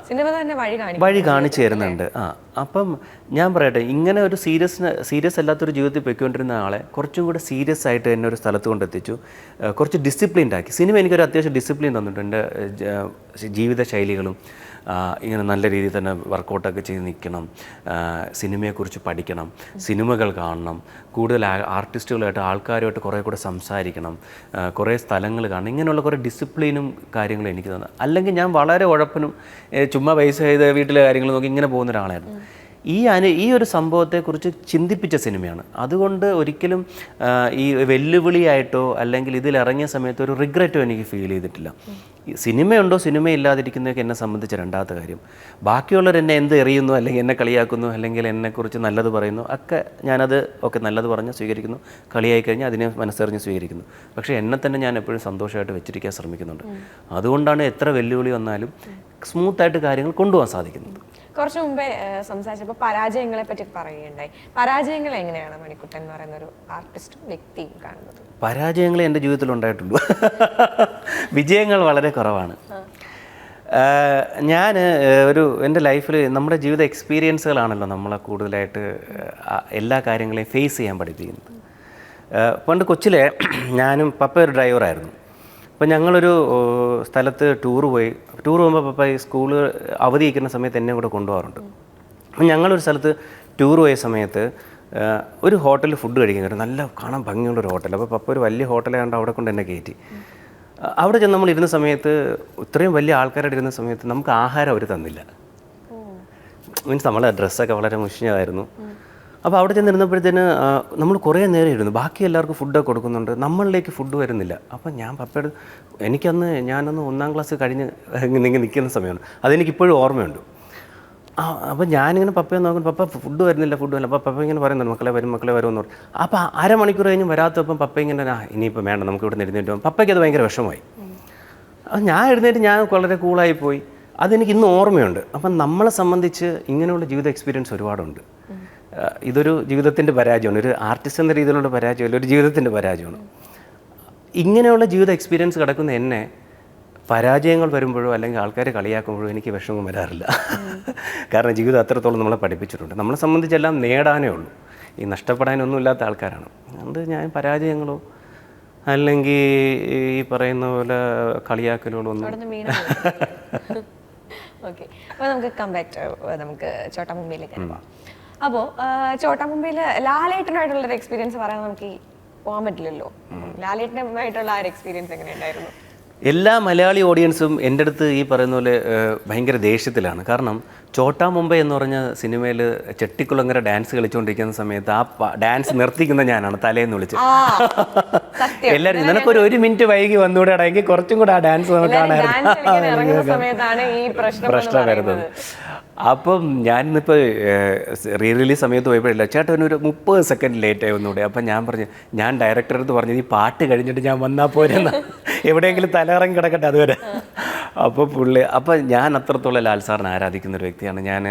Speaker 2: സിനിമ തന്നെ
Speaker 1: വഴി കാണിച്ചു തരുന്നുണ്ട്. അപ്പം ഞാൻ പറയട്ടെ, ഇങ്ങനെ ഒരു സീരിയസ് അല്ലാത്തൊരു ജീവിതത്തിൽ പൊയ്ക്കൊണ്ടിരുന്ന ആളെ കുറച്ചും കൂടെ സീരിയസ് ആയിട്ട് എന്നെ ഒരു സ്ഥലത്ത് കൊണ്ടെത്തിച്ചു. കുറച്ച് ഡിസിപ്ലിൻഡ് ആക്കി. സിനിമ എനിക്കൊരു അത്യാവശ്യം ഡിസിപ്ലിൻ തന്നിട്ടുണ്ട്. എൻ്റെ ജീവിത ശൈലികളും ഇങ്ങനെ നല്ല രീതിയിൽ തന്നെ വർക്കൗട്ടൊക്കെ ചെയ്ത് നിൽക്കണം, സിനിമയെക്കുറിച്ച് പഠിക്കണം, സിനിമകൾ കാണണം, കൂടുതൽ ആർട്ടിസ്റ്റുകളായിട്ട് ആൾക്കാരുമായിട്ട് കുറേ കൂടെ സംസാരിക്കണം, കുറേ സ്ഥലങ്ങൾ കാണണം. ഇങ്ങനെയുള്ള കുറേ ഡിസിപ്ലിനും കാര്യങ്ങളും എനിക്ക് തന്നെ. അല്ലെങ്കിൽ ഞാൻ വളരെ ഉഴപ്പനും ചുമ്മാ പൈസ ചെയ്ത് വീട്ടിലെ കാര്യങ്ങൾ നോക്കി ഇങ്ങനെ പോകുന്ന ഒരാളായിരുന്നു. ഈ ഒരു സംഭവത്തെക്കുറിച്ച് ചിന്തിപ്പിച്ച സിനിമയാണ്. അതുകൊണ്ട് ഒരിക്കലും ഈ വെല്ലുവിളിയായിട്ടോ അല്ലെങ്കിൽ ഇതിലിറങ്ങിയ സമയത്ത് ഒരു റിഗ്രറ്റോ എനിക്ക് ഫീൽ ചെയ്തിട്ടില്ല. സിനിമയുണ്ടോ സിനിമയില്ലാതിരിക്കുന്നതൊക്കെ എന്നെ സംബന്ധിച്ച രണ്ടാമത്തെ കാര്യം. ബാക്കിയുള്ളവർ എന്നെ എന്ത് എറിയുന്നു, അല്ലെങ്കിൽ എന്നെ കളിയാക്കുന്നു, അല്ലെങ്കിൽ എന്നെക്കുറിച്ച് നല്ലത് പറയുന്നു, ഒക്കെ ഞാനത് നല്ലത് പറഞ്ഞ് സ്വീകരിക്കുന്നു. കളിയായി കഴിഞ്ഞാൽ അതിനെ മനസ്സറിഞ്ഞ് സ്വീകരിക്കുന്നു. പക്ഷേ എന്നെ തന്നെ ഞാൻ എപ്പോഴും സന്തോഷമായിട്ട് വെച്ചിരിക്കാൻ ശ്രമിക്കുന്നുണ്ട്. അതുകൊണ്ടാണ് എത്ര വെല്ലുവിളി വന്നാലും സ്മൂത്തായിട്ട് കാര്യങ്ങൾ കൊണ്ടുപോകാൻ സാധിക്കുന്നത്.
Speaker 2: കുറച്ച് മുമ്പേ സംസാരിച്ചപ്പോൾ പരാജയങ്ങളെ പറ്റി പറയുകയുണ്ടായി. പരാജയങ്ങൾ എങ്ങനെയാണ് മണിക്കുട്ടൻ എന്ന് പറയുന്ന ഒരു ആർട്ടിസ്റ്റും വ്യക്തിയും കാണുന്നത്?
Speaker 1: പരാജയങ്ങൾ എൻ്റെ ജീവിതത്തിൽ ഉണ്ടായിട്ടുള്ളൂ. വിജയങ്ങൾ വളരെ കുറവാണ്. ഞാൻ എൻ്റെ ലൈഫിൽ നമ്മുടെ ജീവിത എക്സ്പീരിയൻസുകളാണല്ലോ നമ്മളെ കൂടുതലായിട്ട് എല്ലാ കാര്യങ്ങളെയും ഫേസ് ചെയ്യാൻ പഠിപ്പിക്കുന്നത്. പണ്ട് കൊച്ചിലെ ഞാനും പപ്പ ഒരു ഡ്രൈവറായിരുന്നു. അപ്പോൾ ഞങ്ങളൊരു സ്ഥലത്ത് ടൂർ പോകുമ്പോൾ പപ്പ ഈ സ്കൂള് അവധിയിരിക്കുന്ന സമയത്ത് എന്നെ കൂടെ കൊണ്ടുപോകാറുണ്ട്. അപ്പം ഞങ്ങളൊരു സ്ഥലത്ത് ടൂർ പോയ സമയത്ത് ഒരു ഹോട്ടലിൽ ഫുഡ് കഴിക്കാൻ കയറി. നല്ല കാണാൻ ഭംഗിയുള്ളൊരു ഹോട്ടൽ. അപ്പോൾ പപ്പ ഒരു വലിയ ഹോട്ടലായതുകൊണ്ട് അവിടെ കൊണ്ട് എന്നെ കയറ്റി. അവിടെ ചെന്ന് നമ്മൾ ഇരുന്ന സമയത്ത്, ഇത്രയും വലിയ ആൾക്കാരുടെ ഇരുന്ന സമയത്ത് നമുക്ക് ആഹാരം അവർ തന്നില്ല. മീൻസ് നമ്മളെ ഡ്രസ്സൊക്കെ വളരെ മുഷിഞ്ഞതായിരുന്നു. അപ്പോൾ അവിടെ ചെന്നിരുന്നപ്പോഴത്തേന് നമ്മൾ കുറേ നേരം ഇരുന്നു. ബാക്കി എല്ലാവർക്കും ഫുഡൊക്കെ കൊടുക്കുന്നുണ്ട്, നമ്മളിലേക്ക് ഫുഡ് വരുന്നില്ല. അപ്പം ഞാൻ പപ്പയോട്, ഞാനൊന്ന് 1ാം ക്ലാസ് കഴിഞ്ഞ് ഇങ്ങനെ നിൽക്കുന്ന സമയമാണ്, അതെനിക്കിപ്പോഴും ഓർമ്മയുണ്ട്. അപ്പോൾ ഞാനിങ്ങനെ പപ്പയെ നോക്കുന്നു, പപ്പ ഫുഡ് വരുന്നില്ല. അപ്പോൾ പപ്പ ഇങ്ങനെ പറയുന്നുണ്ട്, മക്കളെ വരും എന്ന് പറഞ്ഞു. അപ്പോൾ അരമണിക്കൂർ കഴിഞ്ഞ് വരാത്തപ്പം പപ്പ ഇങ്ങനെ, ഇനിയിപ്പോൾ വേണ്ട, നമുക്ക് ഇവിടെ നിന്ന് എഴുന്നേറ്റ് പോകും. പപ്പയ്ക്ക് അത് ഭയങ്കര വിഷമമായി. ഞാൻ എഴുന്നേറ്റ് ഞാൻ വളരെ കൂളായിപ്പോയി. അതെനിക്ക് ഇന്ന് ഓർമ്മയുണ്ട്. അപ്പം നമ്മളെ സംബന്ധിച്ച് ഇങ്ങനെയുള്ള ജീവിത എക്സ്പീരിയൻസ് ഒരുപാടുണ്ട്. ഇതൊരു ജീവിതത്തിൻ്റെ പരാജയമാണ്. ഒരു ആർട്ടിസ്റ്റ് എന്ന രീതിയിലുള്ള പരാജയമല്ല, ഒരു ജീവിതത്തിൻ്റെ പരാജയമാണ്. ഇങ്ങനെയുള്ള ജീവിത എക്സ്പീരിയൻസ് കിടക്കുന്ന എന്നെ പരാജയങ്ങൾ വരുമ്പോഴോ അല്ലെങ്കിൽ ആൾക്കാരെ കളിയാക്കുമ്പോഴോ എനിക്ക് വിഷമം വരാറില്ല. കാരണം ജീവിതം അത്രത്തോളം നമ്മളെ പഠിപ്പിച്ചിട്ടുണ്ട്. നമ്മളെ സംബന്ധിച്ചെല്ലാം നേടാനേ ഉള്ളൂ, ഈ നഷ്ടപ്പെടാനൊന്നും ഇല്ലാത്ത ആൾക്കാരാണ്. അതുകൊണ്ട് ഞാൻ പരാജയങ്ങളോ അല്ലെങ്കിൽ ഈ പറയുന്ന പോലെ കളിയാക്കലുകളോ ഒന്നും.
Speaker 2: ഓക്കെ, അപ്പോൾ നമുക്ക് കം ബാക്ക് ടു നമുക്ക് ചോട്ടാ മുംബൈയിലേക്ക് പോകാം. അപ്പോൾ ചോട്ടാ മുംബൈയിൽ ലാലേട്ടനായിട്ടുള്ളൊരു എക്സ്പീരിയൻസ് പറയാൻ നമുക്ക് പോകാൻ പറ്റില്ലല്ലോ. ലാലേട്ടനുമായിട്ടുള്ള ആ ഒരു എക്സ്പീരിയൻസ് എങ്ങനെയുണ്ടായിരുന്നു?
Speaker 1: എല്ലാ മലയാളി ഓഡിയൻസും എൻ്റെ അടുത്ത് ഈ പറയുന്ന പോലെ ഭയങ്കര ദേഷ്യത്തിലാണ്. കാരണം ചോട്ടാ മുംബൈ എന്ന് പറഞ്ഞ സിനിമയിൽ ചെട്ടിക്കുളങ്ങര ഡാൻസ് കളിച്ചുകൊണ്ടിരിക്കുന്ന സമയത്ത് ആ ഡാൻസ് നിർത്തിക്കുന്ന ഞാനാണ് തലേന്ന് വിളിച്ച്. എല്ലാവരും നിനക്കൊരു 1 മിനിറ്റ് വൈകി വന്നുകൂടെ അടങ്ങി കുറച്ചും കൂടെ ആ ഡാൻസ് നമുക്ക് പ്രശ്നം വരുന്നത്. അപ്പം ഞാനിന്നിപ്പോൾ റിലീസ് സമയത്ത് പോയപ്പോഴില്ല, ചേട്ടൻ ഒരു 30 സെക്കൻഡ് ലേറ്റായി ഒന്നുകൂടെ. അപ്പം ഞാൻ പറഞ്ഞു, ഞാൻ ഡയറക്ടറെ അടുത്ത് പറഞ്ഞത് ഈ പാട്ട് കഴിഞ്ഞിട്ട് ഞാൻ വന്നാൽ പോരെന്ന്, എവിടെയെങ്കിലും തലയിറങ്ങി കിടക്കട്ടെ അതുവരെ. അപ്പോൾ ഞാൻ അത്രത്തോളം ലാൽ സാറിനെ ആരാധിക്കുന്ന ഒരു വ്യക്തിയാണ്. ഞാൻ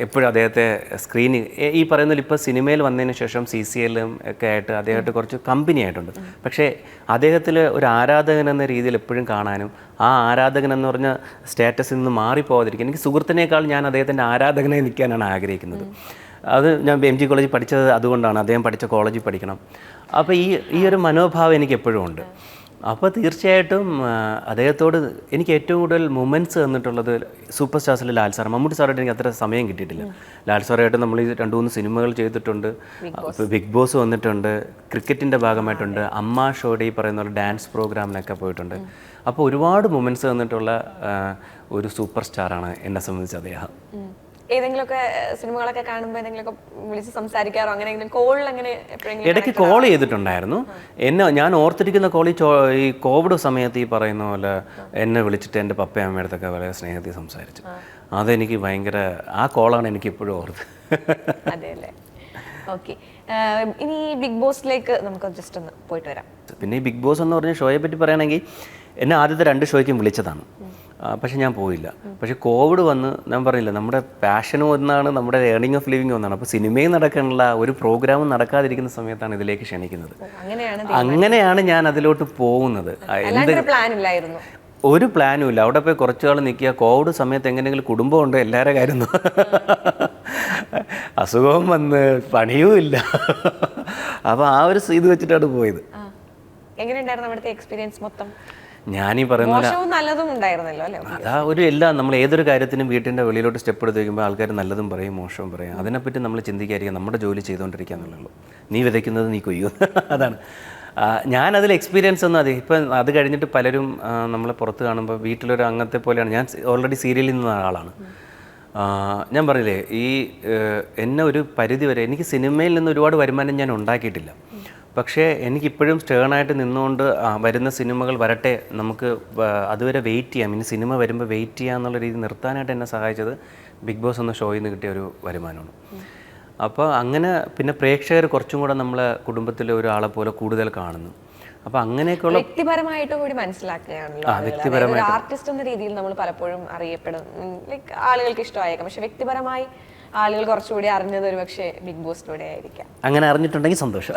Speaker 1: എപ്പോഴും അദ്ദേഹത്തെ സ്ക്രീനിൽ ഈ പറയുന്നതിൽ ഇപ്പോൾ സിനിമയിൽ വന്നതിന് ശേഷം CCLും ഒക്കെ ആയിട്ട് അദ്ദേഹമായിട്ട് കുറച്ച് കമ്പനി ആയിട്ടുണ്ട്. പക്ഷേ അദ്ദേഹത്തിൽ ഒരു ആരാധകൻ എന്ന രീതിയിൽ എപ്പോഴും കാണാനും ആ ആരാധകൻ എന്ന് പറഞ്ഞ സ്റ്റാറ്റസിൽ നിന്ന് മാറിപ്പോകാതിരിക്കും. എനിക്ക് സുഹൃത്തിനേക്കാൾ ഞാൻ അദ്ദേഹത്തിൻ്റെ ആരാധകനായി നിൽക്കാനാണ് ആഗ്രഹിക്കുന്നത്. അത് ഞാൻ MG കോളേജിൽ പഠിച്ചത് അതുകൊണ്ടാണ്, അദ്ദേഹം പഠിച്ച കോളേജിൽ പഠിക്കണം. അപ്പോൾ ഈ ഒരു മനോഭാവം എനിക്ക് എപ്പോഴും ഉണ്ട്. അപ്പോൾ തീർച്ചയായിട്ടും അദ്ദേഹത്തോട് എനിക്ക് ഏറ്റവും കൂടുതൽ മൊമെൻറ്റ്സ് തന്നിട്ടുള്ളത് സൂപ്പർ സ്റ്റാർസിൽ ലാൽ സാർ. മമ്മൂട്ടി സാറായിട്ട് എനിക്ക് അത്ര സമയം കിട്ടിയിട്ടില്ല. ലാൽ സാറായിട്ട് നമ്മൾ ഈ 2-3 സിനിമകൾ ചെയ്തിട്ടുണ്ട്, ബിഗ് ബോസ് വന്നിട്ടുണ്ട്, ക്രിക്കറ്റിൻ്റെ ഭാഗമായിട്ടുണ്ട്, അമ്മ ഷോയുടെ ഈ പറയുന്ന പോലെ ഡാൻസ് പ്രോഗ്രാമിനൊക്കെ പോയിട്ടുണ്ട്. അപ്പോൾ ഒരുപാട് മൊമെൻറ്റ്സ് തന്നിട്ടുള്ള ഒരു സൂപ്പർ സ്റ്റാറാണ് എന്നെ സംബന്ധിച്ച് അദ്ദേഹം.
Speaker 2: ഏതെങ്കിലുമൊക്കെ സിനിമകളൊക്കെ കാണുമ്പോൾ എന്തെങ്കിലുമൊക്കെ വിളിച്ച് സംസാരിക്കാറോ അങ്ങനെ കോളിൽ അങ്ങനെ
Speaker 1: ഇടയ്ക്ക് കോൾ ചെയ്തിട്ടുണ്ടായിരുന്നു. ഞാൻ ഓർത്തിരിക്കുന്ന ഈ കോവിഡ് സമയത്ത് ഈ പറയുന്ന പോലെ എന്നെ വിളിച്ചിട്ട് എൻ്റെ പപ്പയും അമ്മയുടെ അടുത്തൊക്കെ വളരെ സ്നേഹത്തിൽ സംസാരിച്ചു. അതെനിക്ക് ഭയങ്കര, ആ കോളാണ് എനിക്ക് ഇപ്പോഴും ഓർത്ത്.
Speaker 2: അതെ അല്ലേ. ഓക്കെ, ഇനി ബിഗ് ബോസിലേക്ക് നമുക്ക് ജസ്റ്റ് ഒന്ന് പോയിട്ട് വരാം.
Speaker 1: പിന്നെ ഈ ബിഗ് ബോസ് എന്ന് പറഞ്ഞ ഷോയെ പറ്റി പറയുകയാണെങ്കിൽ എന്നെ ആദ്യത്തെ 2 ഷോയ്ക്കും വിളിച്ചതാണ്, പക്ഷെ ഞാൻ പോയില്ല. പക്ഷേ കോവിഡ് വന്ന് ഞാൻ പറഞ്ഞില്ല, നമ്മുടെ പാഷനും ഒന്നാണ്, നമ്മുടെ ഏണിംഗ് ഓഫ് ലിവിങ് ഒന്നാണ്. അപ്പോൾ സിനിമയും നടക്കാനുള്ള ഒരു പ്രോഗ്രാമും നടക്കാതിരിക്കുന്ന സമയത്താണ് ഇതിലേക്ക് ക്ഷണിക്കുന്നത്. അങ്ങനെയാണ് ഞാൻ അതിലോട്ട് പോകുന്നത്.
Speaker 2: പ്ലാൻ ഇല്ലായിരുന്നു,
Speaker 1: ഒരു പ്ലാനും ഇല്ല. അവിടെ പോയി കുറച്ചു കാലം നിൽക്കുക. കോവിഡ് സമയത്ത് എങ്ങനെയെങ്കിലും കുടുംബമുണ്ടോ, എല്ലാവരുടെ കാര്യം അസുഖവും വന്ന് പണിയും ഇല്ല. അപ്പോൾ ആ ഒരു ഇത് വെച്ചിട്ടാണ് പോയത്.
Speaker 2: എങ്ങനെയുണ്ടായിരുന്നു അവിടുത്തെ എക്സ്പീരിയൻസ് മൊത്തം?
Speaker 1: ഞാനീ പറയുന്നത്
Speaker 2: നല്ലതും ഉണ്ടായിരുന്നല്ലോ അല്ലേ?
Speaker 1: അതാ ഒരു എല്ലാം നമ്മൾ ഏതൊരു കാര്യത്തിനും വീട്ടിൻ്റെ വെളിയിലോട്ട് സ്റ്റെപ്പ് എടുത്ത് വയ്ക്കുമ്പോൾ ആൾക്കാർ നല്ലതും പറയും മോശവും പറയും. അതിനെപ്പറ്റി നമ്മൾ ചിന്തിക്കാതിരിക്കുക, നമ്മുടെ ജോലി ചെയ്തുകൊണ്ടിരിക്കുക എന്നുള്ളൂ. നീ വിതയ്ക്കുന്നത് നീ കൊയ്യും, അതാണ്. ഞാനതിൽ എക്സ്പീരിയൻസ് ഒന്നും ഇപ്പം അത് കഴിഞ്ഞിട്ട് പലരും നമ്മളെ പുറത്ത് കാണുമ്പോൾ വീട്ടിലൊരു അംഗത്തെ പോലെയാണ്. ഞാൻ ഓൾറെഡി സീരിയലിൽ നിന്ന ആളാണ്. ഞാൻ പറഞ്ഞില്ലേ, ഈ എന്നെ ഒരു പരിധി വരെ എനിക്ക് സിനിമയിൽ നിന്ന് ഒരുപാട് വരുമാനം ഞാൻ ഉണ്ടാക്കിയിട്ടില്ല. പക്ഷേ എനിക്കിപ്പോഴും സ്റ്റേണായിട്ട് നിന്നുകൊണ്ട് വരുന്ന സിനിമകൾ വരട്ടെ, നമുക്ക് അതുവരെ വെയിറ്റ് ചെയ്യാം, ഇനി സിനിമ വരുമ്പോൾ വെയിറ്റ് ചെയ്യാം എന്നുള്ള രീതി നിർത്താനായിട്ട് എന്നെ സഹായിച്ചത് ബിഗ് ബോസ് എന്ന ഷോയിൽ നിന്ന് കിട്ടിയ ഒരു വരുമാനമാണ്. അപ്പോൾ അങ്ങനെ പിന്നെ പ്രേക്ഷകർ കുറച്ചും കൂടെ നമ്മളെ കുടുംബത്തിലെ ഒരാളെ പോലെ കൂടുതൽ കാണുന്നു. അപ്പോൾ അങ്ങനെയൊക്കെയുള്ള
Speaker 2: വ്യക്തിപരമായിട്ട് കൂടി മനസ്സിലാക്കുകയാണല്ലോ. ആർട്ടിസ്റ്റ് എന്ന രീതിയിൽ നമ്മൾ പലപ്പോഴും അറിയപ്പെടും, ലൈക്ക് ആളുകൾക്ക് ഇഷ്ടമായേക്കാം. പക്ഷെ വ്യക്തിപരമായി ആളുകൾ കുറച്ചുകൂടി അറിഞ്ഞത് ഒരു പക്ഷേ ബിഗ് ബോസിലൂടെ ആയിരിക്കാം.
Speaker 1: അങ്ങനെ അറിഞ്ഞിട്ടുണ്ടെങ്കിൽ സന്തോഷം.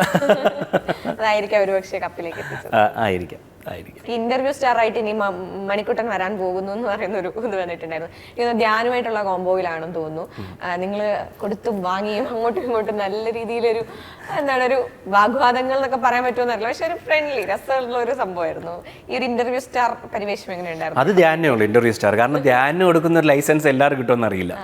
Speaker 2: അതായിരിക്കാം ഒരു പക്ഷേ കപ്പിലേക്ക് എത്തിച്ചത്.
Speaker 1: ആയിരിക്കാം.
Speaker 2: ഇന്റർവ്യൂ സ്റ്റാർ ആയിട്ട് ഇനി മണിക്കുട്ടൻ വരാൻ പോകുന്നു എന്ന് പറയുന്ന ഒരു ഇത് വന്നിട്ടുണ്ടായിരുന്നു. ധ്യാനുമായിട്ടുള്ള കോംബോയിലാണെന്ന് തോന്നുന്നു. നിങ്ങൾ കൊടുത്തും വാങ്ങിയും അങ്ങോട്ടും ഇങ്ങോട്ടും നല്ല രീതിയിലൊരു ഒരു വാഗ്വാദങ്ങൾ എന്നൊക്കെ പറയാൻ പറ്റുമെന്നറിയില്ല, പക്ഷെ ഒരു ഫ്രണ്ട്ലി രസമുള്ള ഒരു സംഭവമായിരുന്നു. ഈ ഒരു ഇന്റർവ്യൂ സ്റ്റാർ പരിവേഷം എങ്ങനെയുണ്ടായിരുന്നു?
Speaker 1: അത് ധ്യാനേ ഉള്ളൂ ഇന്റർവ്യൂ സ്റ്റാർ. കാരണം ധ്യാനം കൊടുക്കുന്ന ഒരു ലൈസൻസ് എല്ലാവരും കിട്ടുമെന്ന് അറിയില്ല.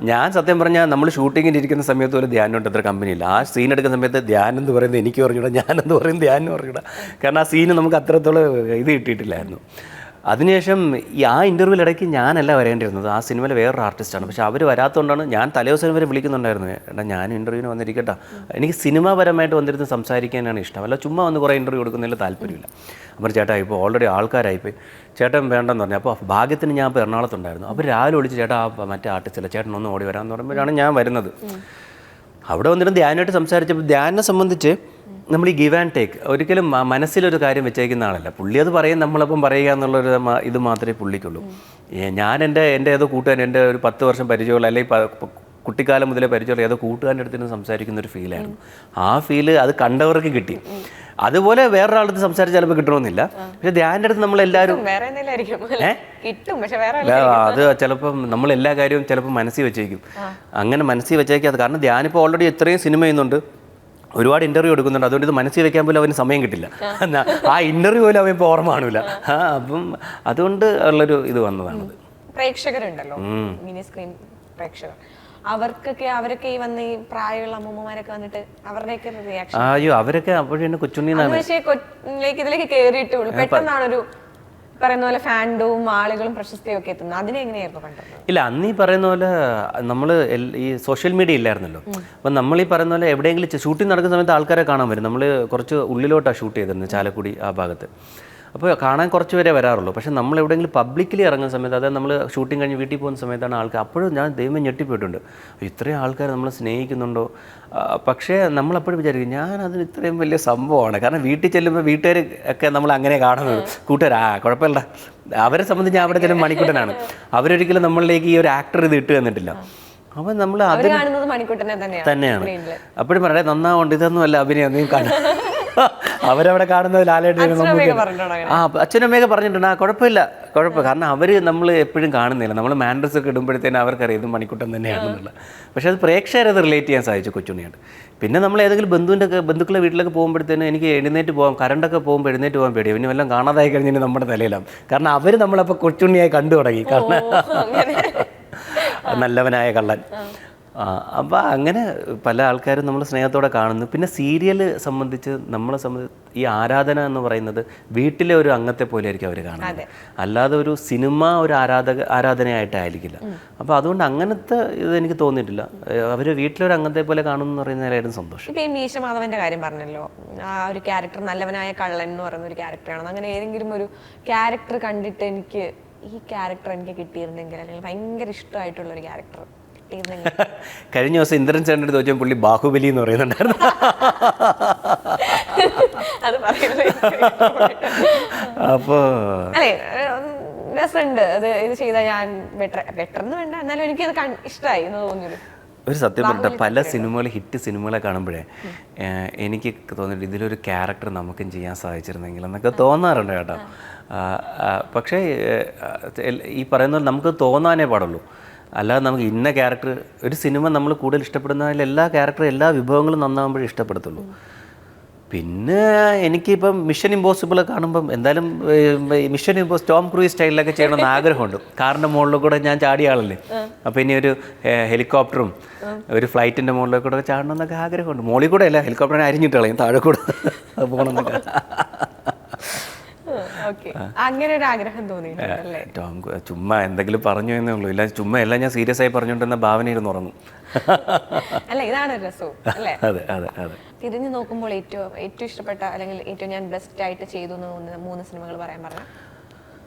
Speaker 1: ഞാൻ സത്യം പറഞ്ഞാൽ നമ്മൾ ഷൂട്ടിങ്ങിന് ഇരിക്കുന്ന സമയത്ത് പോലും ധ്യാനമുണ്ട് അത്ര കമ്പനിയില്ല. ആ സീൻ എടുക്കുന്ന സമയത്ത് ധ്യാനം എന്ന് പറയുന്നത് എനിക്ക് പറഞ്ഞൂടാ, ഞാനെന്ന് പറയുന്നത് ധ്യാനം പറഞ്ഞൂടാ. കാരണം ആ സീന് നമുക്ക് അത്രത്തോളം ഇത് കിട്ടിയിട്ടില്ലായിരുന്നു. അതിനുശേഷം ആ ഇൻ്റർവ്യൂവിൽ ഇടയ്ക്ക് ഞാനല്ല വരേണ്ടിരുന്നത്, ആ സിനിമയിലെ വേറൊരു ആർട്ടിസ്റ്റാണ്. പക്ഷെ അവർ വരാത്തതുകൊണ്ടാണ് ഞാൻ തലേദിവസം വരെ വിളിക്കുന്നുണ്ടായിരുന്നു, എടാ ഞാൻ ഇൻ്റർവ്യൂവിന് വന്നിരിക്കട്ടെ, എനിക്ക് സിനിമാപരമായിട്ട് വന്നിരുന്ന് സംസാരിക്കാനാണ് ഇഷ്ടം, അല്ല ചുമ്മാ വന്ന് കുറേ ഇൻ്റർവ്യൂ കൊടുക്കുന്നതിൽ താല്പര്യമില്ല. അപ്പോൾ ചേട്ടാ ഇപ്പോൾ ഓൾറെഡി ആൾക്കാരായിപ്പോയി, ചേട്ടൻ വേണ്ടെന്ന് പറഞ്ഞു. അപ്പോൾ ഭാഗ്യത്തിന് ഞാൻ ഇപ്പോൾ എറണാകുളത്തുണ്ടായിരുന്നു. അപ്പോൾ രാവിലെ വിളിച്ച് ചേട്ടാ മറ്റേ ആർട്ടിസ്റ്റല്ല, ചേട്ടൻ ഒന്ന് ഓടി വരാമെന്ന് പറയുമ്പോഴാണ് ഞാൻ വരുന്നത്. അവിടെ വന്നിരുന്ന് ധ്യാനമായിട്ട് സംസാരിച്ചപ്പോൾ ധ്യാനെ സംബന്ധിച്ച് നമ്മൾ ഈ ഗിവ് ആൻഡ് ടേക്ക് ഒരിക്കലും മനസ്സിലൊരു കാര്യം വെച്ചേക്കുന്ന ആളല്ല. പുള്ളി അത് പറയും, നമ്മളപ്പം പറയുക എന്നുള്ളൊരു ഇത് മാത്രമേ പുള്ളിക്കുള്ളൂ. ഞാൻ എൻ്റെ ഏതോ കൂട്ടുകാരൻ, എൻ്റെ ഒരു 10 വർഷം പരിചയമുള്ള അല്ലെങ്കിൽ കുട്ടിക്കാലം മുതലേ പരിചയമുള്ള ഏതോ കൂട്ടുകാരൻ്റെ അടുത്ത് നിന്ന് സംസാരിക്കുന്ന ഒരു ഫീലായിരുന്നു. ആ ഫീല് അത് കണ്ടവർക്ക് കിട്ടി. അതുപോലെ വേറൊരാളടുത്ത് സംസാരിച്ച് ചിലപ്പോൾ കിട്ടണമെന്നില്ല. പക്ഷെ ധ്യാൻ്റെ അടുത്ത് നമ്മളെല്ലാവരും അത് ചിലപ്പം നമ്മളെല്ലാ കാര്യവും ചിലപ്പോൾ മനസ്സിൽ വെച്ചേക്കും. അങ്ങനെ മനസ്സിൽ വെച്ചേക്കാതെ, കാരണം ധ്യാനിപ്പോൾ ഓൾറെഡി എത്രയും സിനിമ ചെയ്യുന്നുണ്ട്, ഒരുപാട് ഇൻ്റർവ്യൂ എടുക്കുന്നുണ്ട്. അതുകൊണ്ട് ഇത് മനസ്സിൽ വെക്കാൻ പോലും അവന് സമയം കിട്ടില്ല. ആ ഇൻ്റർവ്യൂ പോലും അവൻ ഇപ്പോൾ ഓർമ്മ കാണില്ല. അപ്പം അതുകൊണ്ട് ഉള്ളൊരു ഇത് വന്നതാണത്.
Speaker 2: പ്രേക്ഷകരുണ്ടല്ലോ, മിനി സ്ക്രീൻ പ്രേക്ഷകർ, അവരൊക്കെ ഈ വന്ന് ഈ പ്രായമുള്ള അമ്മൂമ്മമാരൊക്കെ വന്നിട്ട് അവരുടെയൊക്കെ റിയാക്ഷൻ?
Speaker 1: അയ്യോ, അവരൊക്കെ അപ്പോഴേ കൊച്ചുണ്ണിന്നാണ്.
Speaker 2: പക്ഷേ ഇതിലേക്ക് കയറിയിട്ടുള്ളൂ, പെട്ടെന്നാണൊരു പറയുന്ന പോലെ ഫാൻഡും ആളുകളും പ്രശസ്തിയും ഒക്കെ എത്തുന്നത്. അതിനെങ്ങനെയായിരുന്നു കണ്ടത്?
Speaker 1: ഇല്ല, അന്ന് ഈ പറയുന്ന പോലെ നമ്മൾ ഈ സോഷ്യൽ മീഡിയ ഇല്ലായിരുന്നല്ലോ. അപ്പം നമ്മൾ ഈ പറയുന്ന പോലെ എവിടെയെങ്കിലും ഷൂട്ടിംഗ് നടക്കുന്ന സമയത്ത് ആൾക്കാരെ കാണാൻ വരും. നമ്മൾ കുറച്ച് ഉള്ളിലോട്ടാണ് ഷൂട്ട് ചെയ്തിരുന്നത്, ചാലക്കുടി ആ ഭാഗത്ത്. അപ്പോൾ കാണാൻ കുറച്ച് പേരെ വരാറുള്ളൂ. പക്ഷേ നമ്മൾ എവിടെയെങ്കിലും പബ്ലിക്കലി ഇറങ്ങുന്ന സമയത്ത്, അതായത് നമ്മൾ ഷൂട്ടിംഗ് കഴിഞ്ഞ് വീട്ടിൽ പോകുന്ന സമയത്താണ് ആൾക്കാർ, അപ്പോഴും ഞാൻ ദൈവം ഞെട്ടിപ്പോയിട്ടുണ്ട്, ഇത്രയും ആൾക്കാർ നമ്മളെ സ്നേഹിക്കുന്നുണ്ടോ. പക്ഷേ നമ്മളപ്പോഴും വിചാരിക്കും ഞാൻ അതിന് ഇത്രയും വലിയ സംഭവമാണ്. കാരണം വീട്ടിൽ ചെല്ലുമ്പോൾ വീട്ടുകാർ ഒക്കെ നമ്മൾ അങ്ങനെ കാണുന്നത്, കൂട്ടുകാരാ കുഴപ്പമില്ല, അവരെ സംബന്ധിച്ച് അവിടെ ചെല്ലും മണിക്കുട്ടനാണ്. അവരൊരിക്കലും നമ്മളിലേക്ക് ഈ ഒരു ആക്ടർ ഇത് ഇട്ട് തന്നിട്ടില്ല. അപ്പം നമ്മൾ അത് തന്നെയാണ്. അപ്പോഴും പറയേ നന്നാവുണ്ട്, ഇതൊന്നും അല്ല അഭിനയം, നീ കാണാം. അവരവിടെ കാണുന്നത് ലാലേട്ടൻ, അച്ഛനമ്മയൊക്കെ പറഞ്ഞിട്ടുണ്ട്. കുഴപ്പമില്ല. കാരണം അവർ നമ്മൾ എപ്പോഴും കാണുന്നില്ല, നമ്മൾ മാൻഡ്രസ് ഒക്കെ ഇടുമ്പോഴത്തേനും അവർക്കറിയാം ഇത് മണിക്കുട്ടൻ തന്നെയാണെന്നുള്ള. പക്ഷേ അത് പ്രേക്ഷകരത് റിലേറ്റ് ചെയ്യാൻ സാധിച്ചു കൊച്ചുണ്ണിയായിട്ട്. പിന്നെ നമ്മൾ ഏതെങ്കിലും ബന്ധുക്കളുടെ വീട്ടിലൊക്കെ പോകുമ്പോഴത്തേനും എനിക്ക് എഴുന്നേറ്റ് പോകാം, കറണ്ടൊക്കെ പോകുമ്പോൾ എഴുന്നേറ്റ് പോകാൻ പേടി, പിന്നെ വല്ലതും കാണാതായി കഴിഞ്ഞാൽ നമ്മുടെ തലയിലാവും. കാരണം അവർ നമ്മളപ്പോൾ കൊച്ചുണ്ണിയായി കണ്ടു തുടങ്ങി, കാരണം നല്ലവനായ കള്ളൻ. അപ്പോൾ അങ്ങനെ പല ആൾക്കാരും നമ്മൾ സ്നേഹത്തോടെ കാണുന്നു. പിന്നെ സീരിയൽ സംബന്ധിച്ച് നമ്മളെ സംബന്ധിച്ച് ഈ ആരാധന എന്ന് പറയുന്നത് വീട്ടിലെ ഒരു അംഗത്തെ പോലെ ആയിരിക്കും അവർ കാണുന്നത്, അല്ലാതെ ഒരു സിനിമ ഒരു ആരാധനയായിട്ടായിരിക്കില്ല. അപ്പോൾ അതുകൊണ്ട് അങ്ങനത്തെ ഇത് എനിക്ക് തോന്നിയിട്ടില്ല. അവർ വീട്ടിലൊരു അംഗത്തെ പോലെ കാണുമെന്ന് പറയുന്നതിലായിരുന്നു സന്തോഷം.
Speaker 2: ഇപ്പം ഈ മീശ മാധവന്റെ കാര്യം പറഞ്ഞല്ലോ, ആ ഒരു ക്യാരക്ടർ നല്ലവനായ കള്ളൻ എന്ന് പറയുന്ന ഒരു ക്യാരക്ടറാണ്. അങ്ങനെ ഏതെങ്കിലും ഒരു ക്യാരക്ടർ കണ്ടിട്ട് എനിക്ക് ഈ ക്യാരക്ടർ എനിക്ക് കിട്ടിയിരുന്നെങ്കിൽ, അല്ലെങ്കിൽ ഭയങ്കര ഇഷ്ടമായിട്ടുള്ളൊരു ക്യാരക്ടർ
Speaker 1: കഴിഞ്ഞ ദിവസം ഇന്ദ്രൻ ചേട്ടൻ്റെ അടുത്ത് ചോദിച്ചാൽ പുള്ളി ബാഹുബലി എന്ന് പറയുന്നുണ്ടായിരുന്നു.
Speaker 2: അത് പറയുന്നത്
Speaker 1: അപ്പോൾ
Speaker 2: അല്ലേ, രസമുണ്ട് അത്. ഇത് ചെയ്താൽ ഞാൻ ബെറ്റർ എന്ന് വേണ്ട, എന്നാലും എനിക്കത് ഇഷ്ടമായി എന്ന് തോന്നിയൊരു
Speaker 1: ഒരു സത്യം പറഞ്ഞാൽ പല സിനിമകൾ ഹിറ്റ് സിനിമകളെ കാണുമ്പോഴേ എനിക്ക് തോന്നിയിട്ട് ഇതിലൊരു ക്യാരക്ടർ നമുക്കും ചെയ്യാൻ സാധിച്ചിരുന്നെങ്കിൽ എന്നൊക്കെ തോന്നാറുണ്ട് കേട്ടോ. പക്ഷേ ഈ പറയുന്ന പോലെ നമുക്ക് തോന്നാനേ പാടുള്ളൂ, അല്ലാതെ നമുക്ക് ഇന്ന ക്യാരക്ടർ, ഒരു സിനിമ നമ്മൾ കൂടുതൽ ഇഷ്ടപ്പെടുന്നതിൽ എല്ലാ ക്യാരക്ടറും എല്ലാ വിഭവങ്ങളും നന്നാകുമ്പോഴേ ഇഷ്ടപ്പെടത്തുള്ളൂ. പിന്നെ എനിക്കിപ്പം മിഷൻ ഇമ്പോസിബിൾ കാണുമ്പം എന്തായാലും മിഷൻ ഇമ്പോസിബിൾ ടോം ക്രൂയിസ് സ്റ്റൈലിലൊക്കെ ചെയ്യണമെന്ന് ആഗ്രഹമുണ്ട്. കാറിൻ്റെ മുകളിൽ കൂടെ ഞാൻ ചാടിയ ആളല്ലേ, അപ്പോൾ ഇനി ഒരു ഹെലികോപ്റ്ററും ഒരു ഫ്ലൈറ്റിൻ്റെ മുകളിൽ കൂടെ ചാടണമെന്നൊക്കെ ആഗ്രഹമുണ്ട്. മുകളിൽ കൂടെ അല്ല, ഹെലികോപ്റ്ററിനെ അരിഞ്ഞിട്ട് കളയും താഴെ കൂടെ പോകണമെന്നൊക്കെ.
Speaker 2: അങ്ങനെ ഒരു ആഗ്രഹം തോന്നിയില്ലേ?
Speaker 1: ചുമ്മാ എന്തെങ്കിലും പറഞ്ഞു എന്നേ ഉള്ളൂ, ഇല്ല ചുമ്മാ എല്ലാം ഞാൻ സീരിയസ് ആയി പറഞ്ഞുകൊണ്ടിരുന്ന ഭാവനയിരുന്ന് ഉറങ്ങും.
Speaker 2: അല്ല, ഇതാണ് രസവും അല്ലേ?
Speaker 1: അതെ അതെ അതെ.
Speaker 2: തിരിഞ്ഞു നോക്കുമ്പോൾ ഏറ്റവും ഇഷ്ടപ്പെട്ട അല്ലെങ്കിൽ ഏറ്റവും ഞാൻ ബെസ്റ്റ് ആയിട്ട് ചെയ്തു എന്ന് തോന്നുന്ന 3 സിനിമകൾ പറയാൻ പറഞ്ഞു.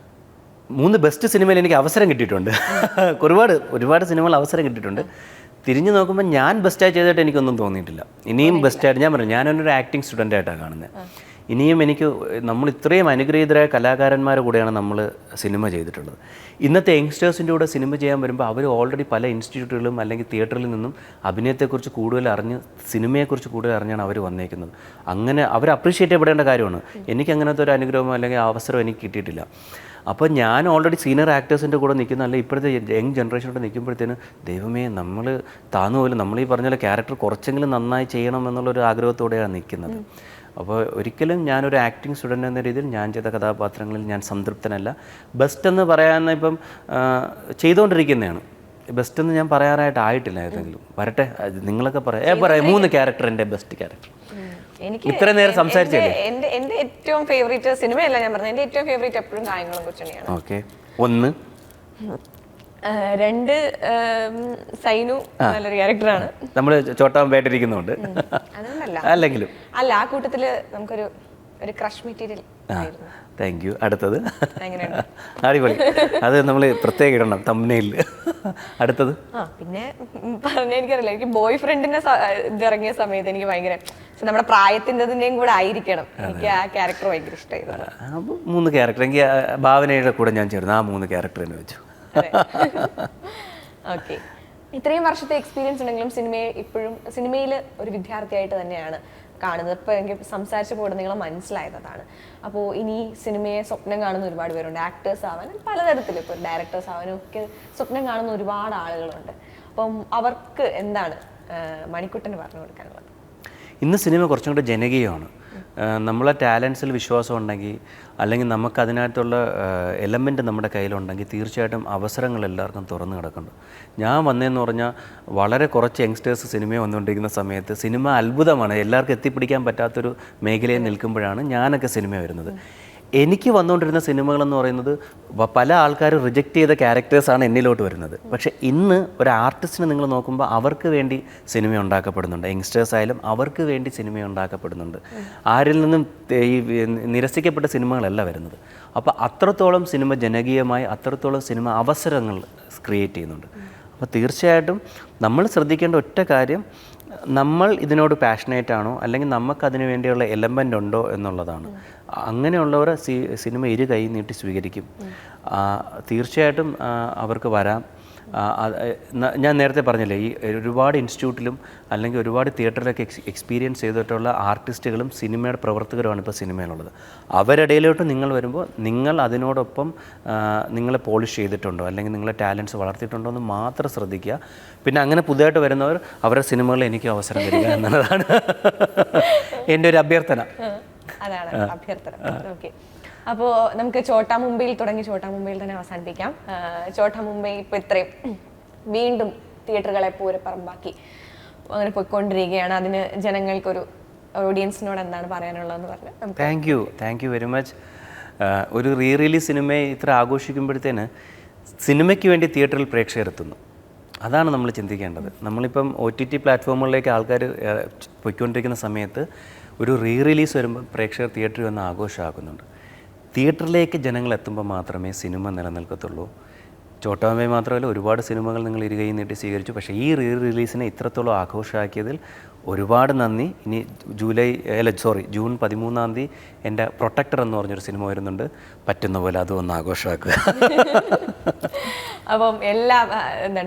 Speaker 1: 3 ബെസ്റ്റ് സിനിമയിൽ എനിക്ക് അവസരം കിട്ടിയിട്ടുണ്ട്. ഒരുപാട് സിനിമകൾ അവസരം കിട്ടിയിട്ടുണ്ട്. തിരിഞ്ഞു നോക്കുമ്പോൾ ഞാൻ ബെസ്റ്റായി ചെയ്തിട്ട് എനിക്കൊന്നും തോന്നിയിട്ടില്ല. ഇനിയും ബെസ്റ്റായിട്ട് ഞാൻ പറഞ്ഞു, ഞാനൊരു ആക്ടിങ് സ്റ്റുഡൻ്റായിട്ടാണ് കാണുന്നത്. ഇനിയും എനിക്ക് നമ്മൾ ഇത്രയും അനുഗ്രഹീതരായ കലാകാരന്മാരുടെ കൂടെയാണ് നമ്മൾ സിനിമ ചെയ്തിട്ടുള്ളത്. ഇന്നത്തെ യങ്സ്റ്റേഴ്സിൻ്റെ കൂടെ സിനിമ ചെയ്യാൻ വരുമ്പോൾ അവർ ഓൾറെഡി പല ഇൻസ്റ്റിറ്റ്യൂട്ടുകളിലും അല്ലെങ്കിൽ തിയേറ്ററിൽ നിന്നും അഭിനയത്തെക്കുറിച്ച് കൂടുതൽ അറിഞ്ഞ് സിനിമയെക്കുറിച്ച് കൂടുതൽ അറിഞ്ഞാണ് അവർ വന്നേക്കുന്നത്. അങ്ങനെ അവർ അപ്രീഷിയേറ്റ് ചെയ്യപ്പെടേണ്ട കാര്യമാണ്. എനിക്ക് അങ്ങനത്തെ ഒരു അനുഗ്രഹമോ അല്ലെങ്കിൽ അവസരം എനിക്ക് കിട്ടിയിട്ടില്ല. അപ്പോൾ ഞാൻ ഓൾറെഡി സീനിയർ ആക്ടേഴ്സിൻ്റെ കൂടെ നിൽക്കുന്ന, അല്ലെങ്കിൽ ഇപ്പോഴത്തെ യങ് ജനറേഷനോട് നിൽക്കുമ്പോഴത്തേന് ദൈവമേ നമ്മൾ താന്നു പോലും നമ്മൾ ഈ പറഞ്ഞ പോലെ ക്യാരക്ടർ കുറച്ചെങ്കിലും നന്നായി ചെയ്യണം എന്നുള്ളൊരു ആഗ്രഹത്തോടെയാണ് നിൽക്കുന്നത്. അപ്പോൾ ഒരിക്കലും ഞാനൊരു ആക്ടിങ് സ്റ്റുഡൻ്റ് എന്ന രീതിയിൽ ഞാൻ ചെയ്ത കഥാപാത്രങ്ങളിൽ ഞാൻ സംതൃപ്തനല്ല. ബെസ്റ്റ് എന്ന് പറയാൻ ഇപ്പം ചെയ്തുകൊണ്ടിരിക്കുന്നതാണ്. ബെസ്റ്റ് എന്ന് ഞാൻ പറയാറായിട്ടായിട്ടില്ല. ഏതെങ്കിലും വരട്ടെ, നിങ്ങളൊക്കെ പറയാം 3 ക്യാരക്ടർ എൻ്റെ ബെസ്റ്റ് ക്യാരക്ടർ. ഇത്ര നേരം സംസാരിച്ചല്ലേ?
Speaker 2: എൻ്റെ ഏറ്റവും ഫേവറേറ്റ് സിനിമയല്ല ഞാൻ പറഞ്ഞത്, എൻ്റെ ഏറ്റവും ഫേവറേറ്റ് എപ്പോഴും കായംകുളം കൊച്ചുണ്ണിയാണ്.
Speaker 1: ഓക്കെ. 1
Speaker 2: 2 സൈനു നല്ലൊരു ക്യാരക്ടറാണ്.
Speaker 1: നമ്മൾ ചോട്ടാമ്പേട്ടിരിക്കുന്നുണ്ട് അല്ലെങ്കിലും
Speaker 2: അല്ല, ആ കൂട്ടത്തില് നമുക്കൊരു ക്രഷ് മെറ്റീരിയൽ.
Speaker 1: Thank you. അടുത്തത് അടിപൊളി, അത് നമ്മൾ പ്രത്യേകം ഇടണം തംബ്നെയിലിൽ. അടുത്തത്
Speaker 2: പിന്നെ പറഞ്ഞ എനിക്കറിയില്ല, എനിക്ക് ബോയ് ഫ്രണ്ടിന്റെ ഇതിറങ്ങിയ സമയത്ത് എനിക്ക് ഭയങ്കര നമ്മുടെ പ്രായത്തിൻ്റെതിൻ്റെയും കൂടെ ആയിരിക്കണം. എനിക്ക് ആ ക്യാരക്ടർ ഭയങ്കര ഇഷ്ടമായിരുന്നു.
Speaker 1: 3 ക്യാരക്ടർ എനിക്ക് ഭാവനയുടെ കൂടെ ഞാൻ ചേർന്നു, ആ 3 ക്യാരക്ടർ തന്നെ വെച്ചു.
Speaker 2: ഓക്കെ. ഇത്രയും വർഷത്തെ എക്സ്പീരിയൻസ് ഉണ്ടെങ്കിലും സിനിമയിൽ ഒരു വിദ്യാർത്ഥിയായിട്ട് തന്നെയാണ് കാണുന്നത്. ഇപ്പോൾ എനിക്ക് സംസാരിച്ചപ്പോൾ നിങ്ങൾ മനസ്സിലായതാണ്. അപ്പോൾ ഇനി സിനിമയെ സ്വപ്നം കാണുന്ന ഒരുപാട് പേരുണ്ട്. ആക്ടേഴ്സ് ആവാനും പലതരത്തിൽ, ഇപ്പോൾ ഡയറക്ടേഴ്സ് ആവാനും ഒക്കെ സ്വപ്നം കാണുന്ന ഒരുപാട് ആളുകളുണ്ട്. അപ്പം അവർക്ക് എന്താണ് മണിക്കുട്ടന് പറഞ്ഞു കൊടുക്കാനുള്ളത്?
Speaker 1: ഇന്ന് സിനിമ കുറച്ചും കൂടെ ജനകീയമാണ്. നമ്മളെ ടാലൻസിൽ വിശ്വാസം ഉണ്ടെങ്കിൽ, അല്ലെങ്കിൽ നമുക്കതിനകത്തുള്ള എലമെൻറ്റ് നമ്മുടെ കയ്യിലുണ്ടെങ്കിൽ തീർച്ചയായിട്ടും അവസരങ്ങൾ എല്ലാവർക്കും തുറന്നു കിടക്കുന്നുണ്ട്. ഞാൻ വന്നതെന്ന് പറഞ്ഞാൽ വളരെ കുറച്ച് യങ്സ്റ്റേഴ്സ് സിനിമയിൽ വന്നുകൊണ്ടിരിക്കുന്ന സമയത്ത് സിനിമ അത്ഭുതമാണ്. എല്ലാവർക്കും എത്തിപ്പിടിക്കാൻ പറ്റാത്തൊരു മേഖലയിൽ നിൽക്കുമ്പോഴാണ് ഞാനൊക്കെ സിനിമ വരുന്നത്. എനിക്ക് വന്നുകൊണ്ടിരുന്ന സിനിമകളെന്ന് പറയുന്നത് പല ആൾക്കാരും റിജക്റ്റ് ചെയ്ത ക്യാരക്ടേഴ്സാണ് എന്നിലോട്ട് വരുന്നത്. പക്ഷേ ഇന്ന് ഒരു ആർട്ടിസ്റ്റിനെ നിങ്ങൾ നോക്കുമ്പോൾ അവർക്ക് വേണ്ടി സിനിമ ഉണ്ടാക്കപ്പെടുന്നുണ്ട്. യങ്സ്റ്റേഴ്സ് ആയാലും അവർക്ക് വേണ്ടി സിനിമ ഉണ്ടാക്കപ്പെടുന്നുണ്ട്. ആരിൽ നിന്നും ഈ നിരസിക്കപ്പെട്ട സിനിമകളല്ല വരുന്നത്. അപ്പോൾ അത്രത്തോളം സിനിമ ജനകീയമായി, അത്രത്തോളം സിനിമ അവസരങ്ങൾ ക്രിയേറ്റ് ചെയ്യുന്നുണ്ട്. അപ്പോൾ തീർച്ചയായിട്ടും നമ്മൾ ശ്രദ്ധിക്കേണ്ട ഒറ്റ കാര്യം, നമ്മൾ ഇതിനോട് പാഷനേറ്റ് ആണോ അല്ലെങ്കിൽ നമുക്കതിന് വേണ്ടിയുള്ള എലമെൻ്റ് ഉണ്ടോ എന്നുള്ളതാണ്. അങ്ങനെയുള്ളവർ സിനിമ കൈ നീട്ടി സ്വീകരിക്കും. തീർച്ചയായിട്ടും അവർക്ക് വരാം. ഞാൻ നേരത്തെ പറഞ്ഞില്ലേ, ഈ ഒരുപാട് ഇൻസ്റ്റിറ്റ്യൂട്ടിലും അല്ലെങ്കിൽ ഒരുപാട് തിയേറ്ററിലൊക്കെ എക്സ്പീരിയൻസ് ചെയ്തിട്ടുള്ള ആർട്ടിസ്റ്റുകളും സിനിമയുടെ പ്രവർത്തകരുമാണ് ഇപ്പോൾ സിനിമയിലുള്ളത്. അവരിടയിലോട്ട് നിങ്ങൾ വരുമ്പോൾ നിങ്ങൾ അതിനോടൊപ്പം നിങ്ങളെ പോളിഷ് ചെയ്തിട്ടുണ്ടോ അല്ലെങ്കിൽ നിങ്ങളെ ടാലൻസ് വളർത്തിയിട്ടുണ്ടോ എന്ന് മാത്രം ശ്രദ്ധിക്കുക. പിന്നെ അങ്ങനെ പുതുതായിട്ട് വരുന്നവർ അവരുടെ സിനിമകളിൽ എനിക്ക് അവസരം തരിക എന്നുള്ളതാണ് എൻ്റെ ഒരു അഭ്യർത്ഥന.
Speaker 2: അതാണ് അഭ്യർത്ഥന. ഓക്കെ. അപ്പോൾ നമുക്ക് ചോട്ടാ മുംബൈയിൽ തുടങ്ങി ചോട്ടാ മുംബൈയിൽ തന്നെ അവസാനിപ്പിക്കാം. ചോട്ടാ മുംബൈ ഇപ്പോൾ ഇത്രയും വീണ്ടും തിയേറ്ററുകളെ പൂരപ്പറമ്പാക്കി അങ്ങനെ പോയിക്കൊണ്ടിരിക്കുകയാണ്. അതിന് ജനങ്ങൾക്കൊരു ഓഡിയൻസിനോട് എന്താണ് പറയാനുള്ളതെന്ന് പറഞ്ഞാൽ?
Speaker 1: Thank you very much. ഒരു റിലീസ് സിനിമയെ ഇത്ര ആഘോഷിക്കുമ്പോഴത്തേന് സിനിമയ്ക്ക് വേണ്ടി തിയേറ്ററിൽ പ്രേക്ഷകരെത്തുന്നു. അതാണ് നമ്മൾ ചിന്തിക്കേണ്ടത്. നമ്മളിപ്പം OTT പ്ലാറ്റ്ഫോമുകളിലേക്ക് ആൾക്കാർ പോയിക്കൊണ്ടിരിക്കുന്ന സമയത്ത് ഒരു റിലീസ് വരുമ്പോൾ പ്രേക്ഷകർ തിയേറ്ററിൽ വന്ന് ആഘോഷമാക്കുന്നുണ്ട്. തിയേറ്ററിലേക്ക് ജനങ്ങൾ എത്തുമ്പോൾ മാത്രമേ സിനിമ നിലനിൽക്കത്തുള്ളൂ. ചോട്ടാമ്മയെ മാത്രമല്ല ഒരുപാട് സിനിമകൾ നിങ്ങൾ ഇരുകൈ നീട്ടി സ്വീകരിച്ചു. പക്ഷേ ഈ റിലീസിനെ ഇത്രത്തോളം ആഘോഷമാക്കിയതിൽ ഒരുപാട് നന്ദി. ഇനി ജൂൺ 13 എൻ്റെ പ്രൊട്ടക്ടർ എന്ന് പറഞ്ഞൊരു സിനിമ വരുന്നുണ്ട്. പറ്റുന്ന പോലെ അതും ഒന്ന് ആഘോഷമാക്കുക.
Speaker 2: അപ്പം എല്ലാ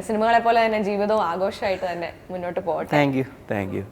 Speaker 2: സിനിമകളെ പോലെ തന്നെ ജീവിതവും ആഘോഷമായിട്ട് തന്നെ മുന്നോട്ട് പോകട്ടെ.
Speaker 1: Thank you.